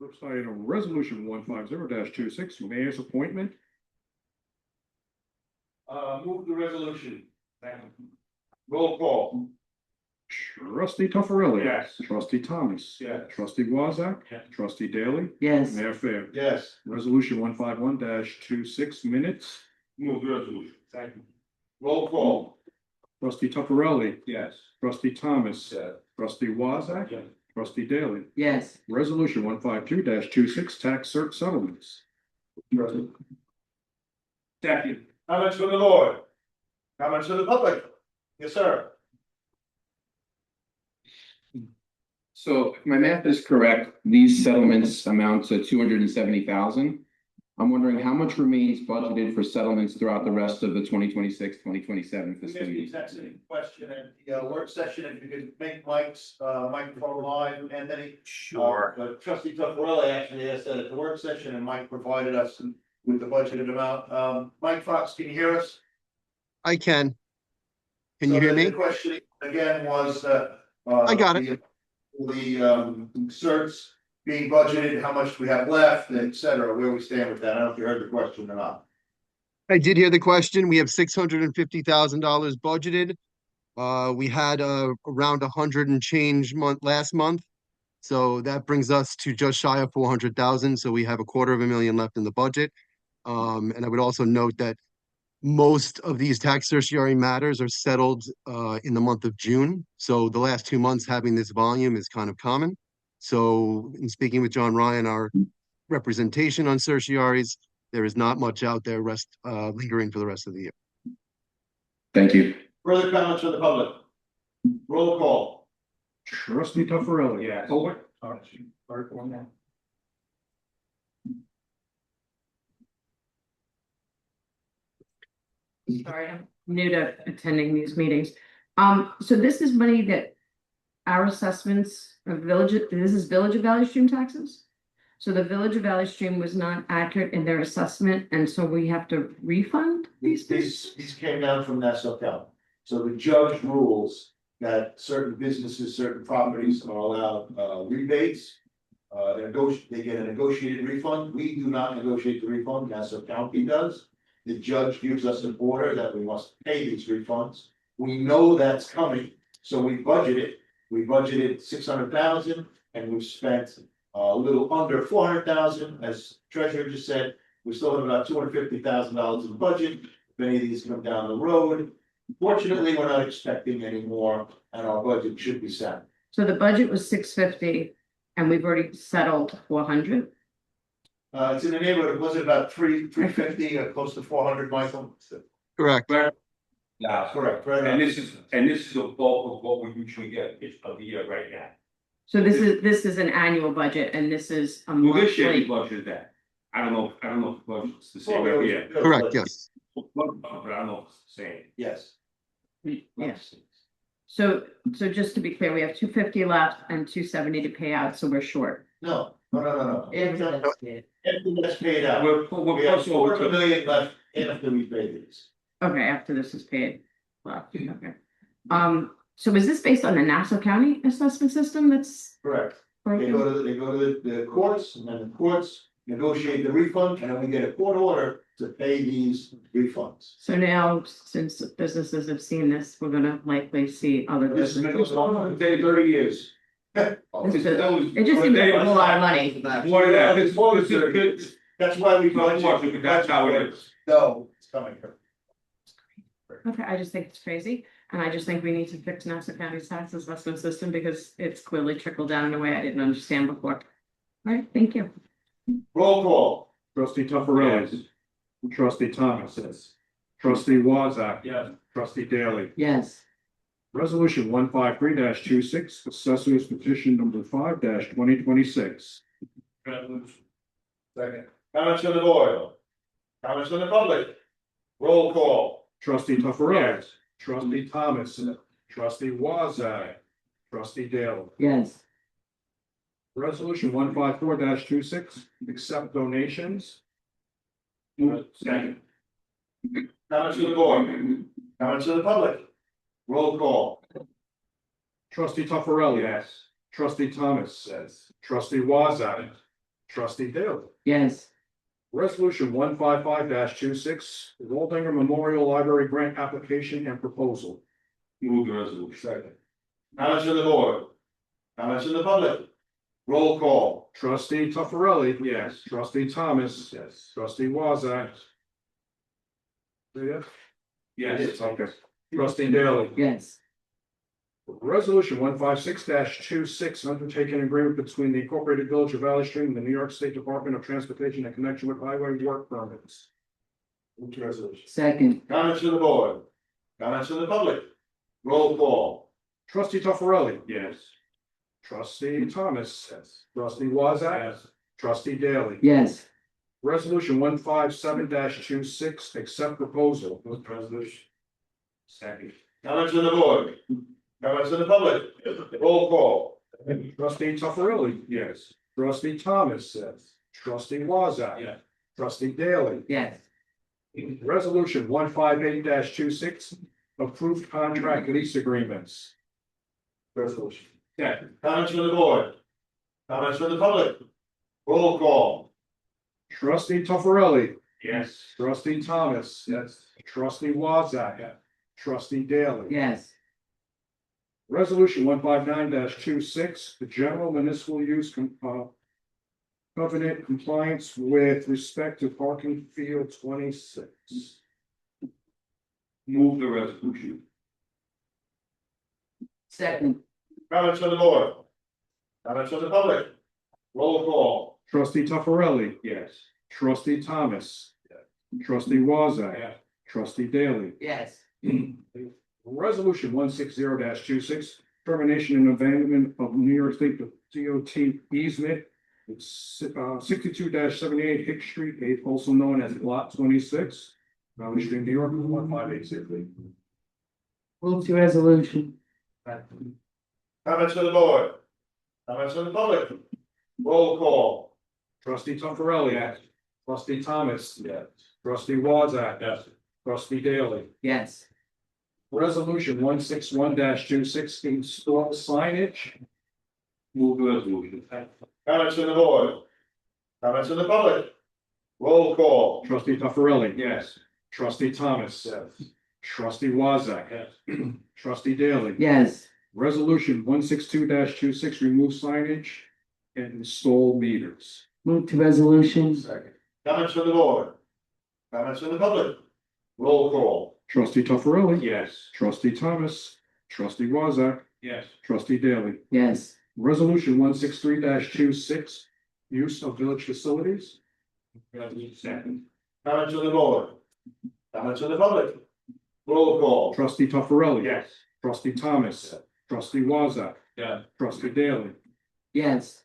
First item, resolution 150-26, mayor's appointment. Move the resolution. Roll call. Trustee Tuffarelli. Yes. Trustee Thomas. Yes. Trustee Wazak. Yes. Trustee Daly. yes, Mayor Fair. Yes. Resolution 151-26 minutes. Move the resolution. Second. Roll call. Trustee Tuffarelli. Yes. Trustee Thomas. Yes. Trustee Wazak. Yes. Trustee Daly. yes, Resolution 152-26 tax cert settlements. Second. Comments from the Lord? Comments from the public? Yes, sir. So if my math is correct, these settlements amount to 270,000. I'm wondering how much remains budgeted for settlements throughout the rest of the 2026-2027 fiscal year? That's a question at the work session, if you could make Mike's microphone live, and then trustee Tuffarelli actually asked that at the work session, and Mike provided us with the budgeted amount. Mike Fox, can you hear us? I can. Can So you hear the me? question again was, I got it. The certs being budgeted, how much we have left, et cetera, where we stand with that. I don't know if you heard the question or not. I did hear the question. We have $650,000 budgeted. We had around 100 and change last month. So that brings us to just shy of 400,000. So we have $250,000 left in the budget. And I would also note that most of these tax certiorari matters are settled in the month of June. So the last 2 months having this volume is kind of common. So in speaking with John Ryan, our representation on certiorari's, there is not much out there lingering for the rest of the year. Thank you. Further comments from the public? Roll call. Trustee Tuffarelli. Yes. Oh, wait. One more. Sorry, I'm new to attending these meetings. So this is money that our assessments of this is Village of Valley Stream taxes? So the Village of Valley Stream was not accurate in their assessment, and so we have to refund these? These came down from Nassau County. So the judge rules that certain businesses, certain properties are allowed rebates. They get a negotiated refund. We do not negotiate the refund, Nassau County does. The judge gives us an order that we must pay these refunds. We know that's coming, so we budgeted. We budgeted 600,000 and we've spent a little under 400,000, as treasurer just said. We still have about $250,000 in the budget. If any of these come down the road, fortunately, we're not expecting any more, and our budget should be set. So the budget was 650 and we've already settled 400. It's in the neighborhood, was it about 350, close to 400, Michael? Correct. Yeah, Correct, right. and this is the bulk of what we usually get of the year right now. So this is an annual budget and this is a Well, this year we monthly. budgeted that. I don't know if the budget's the same every year. Correct, yes. But I don't know if it's the same. Yes. Yes. So just to be clear, we have 250 left and 270 to pay out, so we're short. No. Everything that's paid out. We're We have close over to. $250,000 left after we pay these. Okay, after this is paid. Well, okay. So is this based on the Nassau County assessment system that's? Correct. They broken? go to the courts, and then the courts negotiate the refund, and then we get a court order to pay these refunds. So now, since businesses have seen this, we're gonna likely see other This has been businesses. going on for 30 years. It just seems like a whole lot of money. More than that, That's why we. Not much, but that's how it is. No, it's coming. Okay, I just think it's crazy. And I just think we need to fix Nassau County's tax assessment system because it's clearly trickled down in a way I didn't understand before. All right, thank you. Roll call. Trustee Tuffarelli. Trustee Thomas. Yes. Trustee Wazak. Yes. Trustee Daly. Yes. Resolution 153-26, Assessors Petition number 5-2026. Resolution. Second. Comments from the board? Comments from the public? Roll call. Trustee Tuffarelli. Trustee Thomas. Trustee Wazak. Trustee Daly. Yes. Resolution 154-26, accept donations. Second. Comments from the board? Comments from the public? Roll call. Trustee Tuffarelli. Yes. Trustee Thomas. Yes. Trustee Wazak. Trustee Daly. Yes. Resolution 155-26, Waldinger Memorial Library Grant Application and Proposal. Move the resolution. Second. Comments from the board? Comments from the public? Roll call. Trustee Tuffarelli. Yes. Trustee Thomas. Yes. Trustee Wazak. Yes. Okay. Trustee Daly. Yes. Resolution 156-26, undertaking agreement between the Incorporated Village of Valley Stream and the New York State Department of Transportation in connection with highway work permits. Move the resolution. Second. Comments from the board? Comments from the public? Roll call. Trustee Tuffarelli. Yes. Trustee Thomas. Yes. Trustee Wazak. Yes. Trustee Daly. Yes. Resolution 157-26, accept proposal. Move the resolution. Second. Comments from the board? Comments from the public? Roll call. Trustee Tuffarelli. Yes. Trustee Thomas. Yes. Trustee Wazak. Yes. Trustee Daly. Yes. Resolution 158-26, approved contract lease agreements. Resolution. Second. Comments from the board? Comments from the public? Roll call. Trustee Tuffarelli. Yes. Trustee Thomas. Yes. Trustee Wazak. Yeah. Trustee Daly. Yes. Resolution 159-26, the general municipal use covenant compliance with respect to parking field 26. Move the resolution. Second. Comments from the board? Comments from the public? Roll call. Trustee Tuffarelli. Yes. Trustee Thomas. Trustee Wazak. Yeah. Trustee Daly. Yes. Resolution 160-26, termination and abandonment of New York State DOT easement. It's 62-78 Hicks Street, also known as Lot 26, Valley Stream, New York, 15863. Move to resolution. Comments from the board? Comments from the public? Roll call. Trustee Tuffarelli. Yes. Trustee Thomas. Yes. Trustee Wazak. Yes. Trustee Daly. Yes. Resolution 161-26, install signage. Move the resolution. Comments from the board? Comments from the public? Roll call. Trustee Tuffarelli. Yes. Trustee Thomas. Yes. Trustee Wazak. Yes. Trustee Daly. Yes. Resolution 162-26, remove signage and install meters. Move to resolution. Second. Comments from the board? Comments from the public? Roll call. Trustee Tuffarelli. Yes. Trustee Thomas. Trustee Wazak. Yes. Trustee Daly. Yes. Resolution 163-26, use of village facilities. Second. Comments from the board? Comments from the public? Roll call. Trustee Tuffarelli. Yes. Trustee Thomas. Trustee Wazak. Yeah. Trustee Daly. Yes.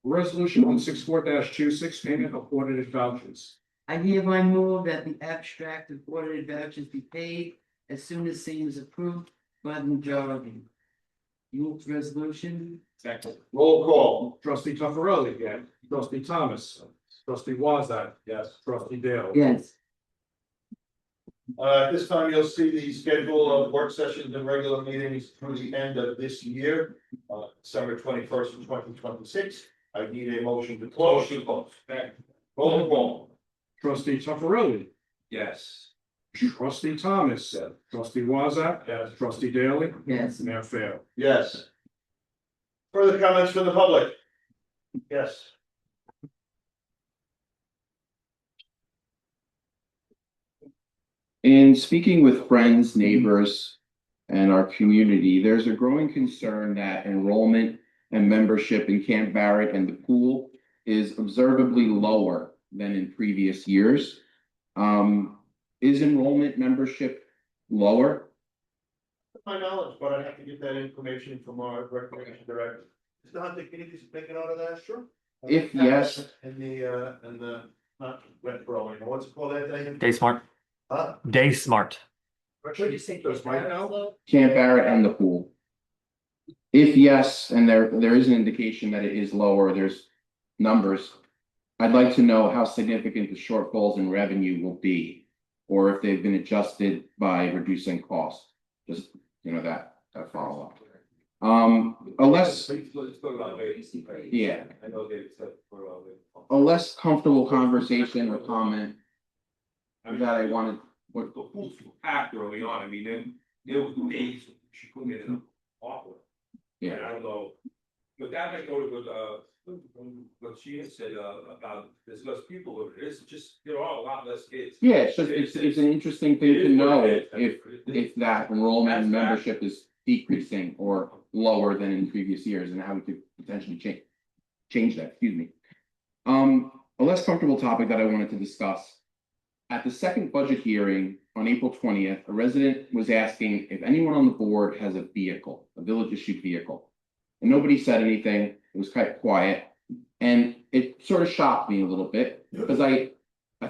Resolution 164-26, payment of audited vouchers. I hereby move that the abstract of audited vouchers be paid as soon as same is approved by the majority. Move to resolution. Second. Roll call. Trustee Tuffarelli. Yes. Trustee Thomas. Trustee Wazak. Yes. Trustee Daly. Yes. At this time, you'll see the schedule of work sessions and regular meetings through the end of this year, December 21st, 2026. I need a motion to close. Roll call. Trustee Tuffarelli. Yes. Trustee Thomas. Trustee Wazak. Yes. Trustee Daly. Yes. Mayor Fair. Yes. Further comments from the public? Yes. In speaking with friends, neighbors, and our community, there's a growing concern that enrollment and membership in Camp Barrett and the pool is observably lower than in previous years. Is enrollment membership lower? To my knowledge, but I'd have to get that information from our recreation director. Mr. Hunter, can you just make a note of that? Sure. If yes. And not wet growing, what's it called that thing? Day Smart. Day Smart. What should you say? Those right now? Camp Barrett and the pool. If yes, and there is an indication that it is lower, there's numbers. I'd like to know how significant the shortfalls in revenue will be, or if they've been adjusted by reducing costs. Just, that follow-up. Yeah. A less comfortable conversation or comment that I wanted. The pools were packed early on, I mean, there were days she couldn't get enough water. Yeah. And I don't know, but that might go to what she had said about there's less people over there, it's just, there are a lot less kids. Yeah, it's an interesting thing to know if that enrollment and membership is decreasing or lower than in previous years, and how we could potentially change that, excuse me. A less comfortable topic that I wanted to discuss. At the second budget hearing on April 20th, a resident was asking if anyone on the board has a vehicle, a village issued vehicle. And nobody said anything, it was quite quiet. And it sort of shocked me a little bit, because I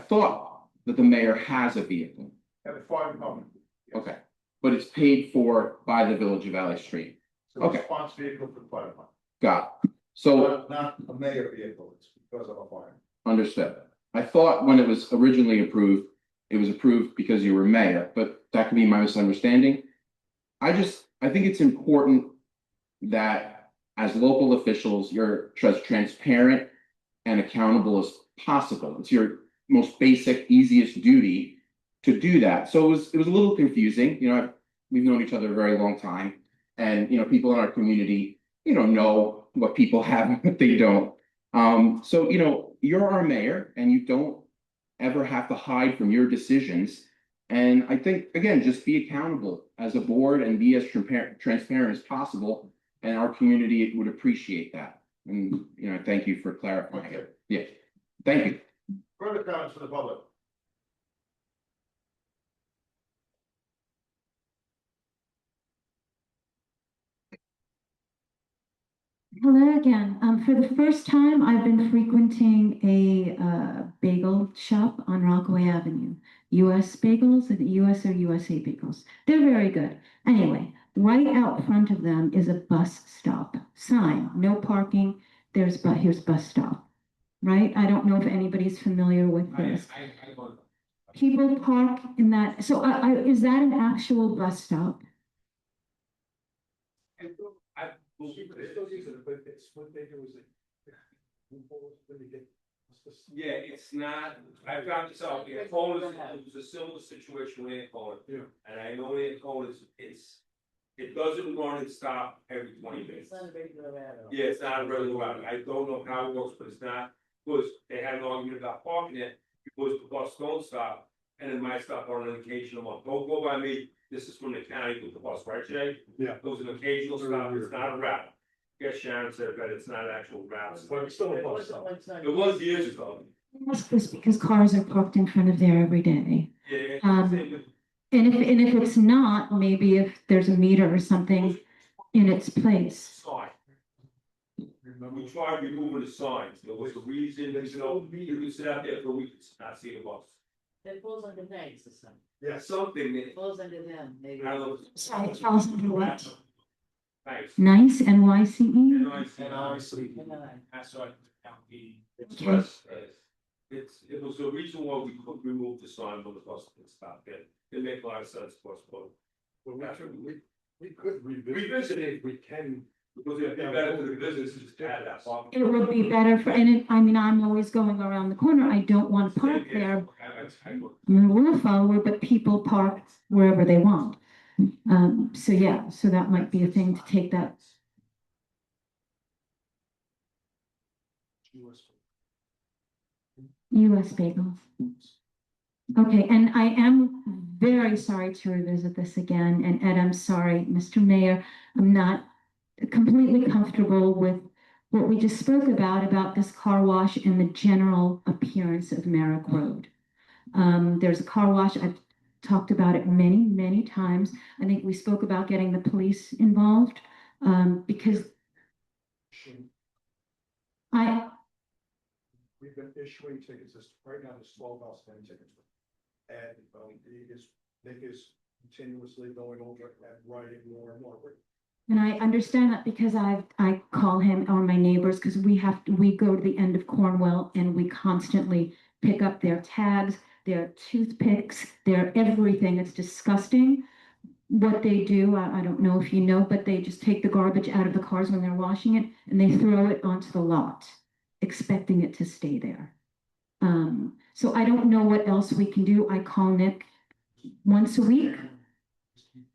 thought that the mayor has a vehicle. Have a fire department. Okay, but it's paid for by the village of Valley Stream. It's a response vehicle for the fire department. Got it. So Not a mayor vehicle, it's because of a fire. understood. I thought when it was originally approved, it was approved because you were mayor, but that could be my misunderstanding. I think it's important that as local officials, you're as transparent and accountable as possible. It's your most basic, easiest duty to do that. So it was a little confusing. We've known each other a very long time, and people in our community, know what people have and what they don't. So you're our mayor, and you don't ever have to hide from your decisions. And I think, again, just be accountable as a board and be as transparent as possible. And our community would appreciate that. And, thank you for clarifying it. Yeah, thank you. Further comments from the public? Hello again. For the first time, I've been frequenting a bagel shop on Rockaway Avenue. US Bagels, US or USA Bagels. They're very good. Anyway, right out front of them is a bus stop sign. No parking. Here's bus stop. Right? I don't know if anybody's familiar with this. People park in that. So is that an actual bus stop? Yeah, it's not, I found this out, Ancola, it was a similar situation with Ancola. Yeah. And I know Ancola it doesn't run and stop every 20 minutes. Yeah, it's not a regular route, I don't know how it works, but it's not, because they had an argument about parking it, because the bus don't stop, and it might stop on an occasional month. Don't go by me, this is from the county with the bus, right, Jay? Yeah. It was an occasional stop, it's not a route. Yes, Sharon said that it's not an actual route. But it's still a bus stop. It was years ago. I ask this because cars are parked in front of there every day. Yeah. And if it's not, maybe if there's a meter or something in its place. Sign. We tried removing the signs, there was a reason, you could sit out there for a week and not see the bus. That falls under nights or something. Yeah, something that. It falls under them, maybe. I don't know. Sorry, it falls under what? Thanks. Nice, NYCE? That's what county. Okay. It was the reason why we couldn't remove the sign when the bus would stop there. It make a lot of sense for us, but. We could Revisit it. We can. Because it'd be better for the businesses to add that. It would be better for, I'm always going around the corner. I don't want to park there. I'm a rule follower, but people park wherever they want. So that might be a thing to take that. US Bagels. Okay, and I am very sorry to revisit this again, and Ed, I'm sorry, Mr. Mayor, I'm not completely comfortable with what we just spoke about this car wash and the general appearance of Merrick Road. There's a car wash, I've talked about it many, many times. I think we spoke about getting the police involved, because We've been issuing tickets, right now there's 12 outstanding tickets. And Nick is continuously going over and writing more and more. and I understand that because I call him or my neighbors, because we go to the end of Cornwall and we constantly pick up their tags, their toothpicks, their everything. It's disgusting what they do. I don't know if you know, but they just take the garbage out of the cars when they're washing it and they throw it onto the lot, expecting it to stay there. So I don't know what else we can do. I call Nick once a week.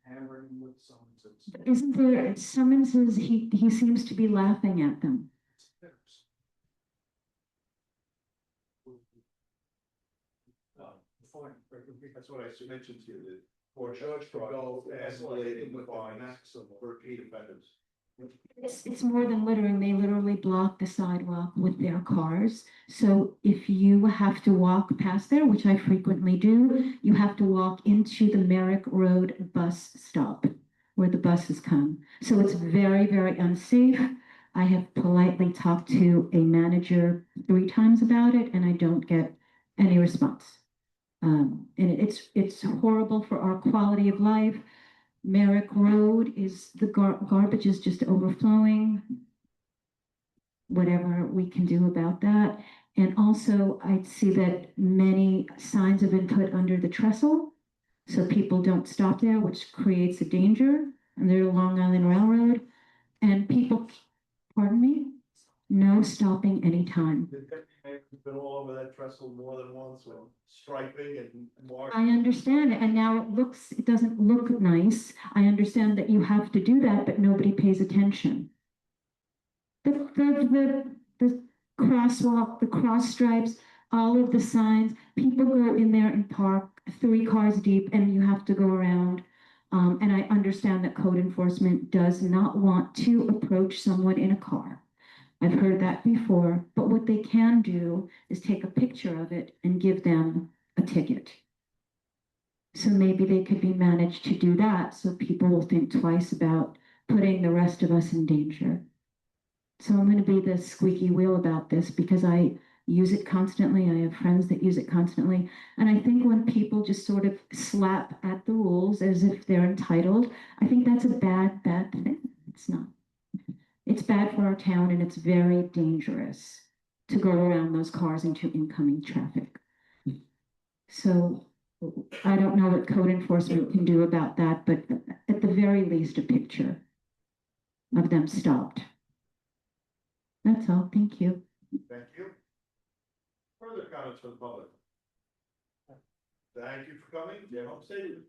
Hammering with summonses. Isn't there summonses? He seems to be laughing at them. Fine, that's what I mentioned to you, that for a judge to go escalating with a maximum for repeat offenders. It's more than littering. They literally block the sidewalk with their cars. So if you have to walk past there, which I frequently do, you have to walk into the Merrick Road bus stop where the buses come. So it's very, very unsafe. I have politely talked to a manager 3 times about it and I don't get any response. And it's horrible for our quality of life. Merrick Road is, the garbage is just overflowing. Whatever we can do about that. And also, I see that many signs have been put under the trestle, so people don't stop there, which creates a danger. And they're Long Island Railroad, and people, pardon me, no stopping anytime. Been all over that trestle more than once with striping and more. I understand it, and now it doesn't look nice. I understand that you have to do that, but nobody pays attention. The crosswalk, the cross stripes, all of the signs, people go in there and park 3 cars deep and you have to go around. And I understand that code enforcement does not want to approach someone in a car. I've heard that before, but what they can do is take a picture of it and give them a ticket. So maybe they could be managed to do that so people will think twice about putting the rest of us in danger. So I'm going to be the squeaky wheel about this because I use it constantly. I have friends that use it constantly. And I think when people just sort of slap at the rules as if they're entitled, I think that's a bad thing. It's not. It's bad for our town and it's very dangerous to go around those cars into incoming traffic. So I don't know what code enforcement can do about that, but at the very least, a picture of them stopped. That's all. Thank you. Thank you. Further comments from the public? Thank you for coming, Jim, I'm saying.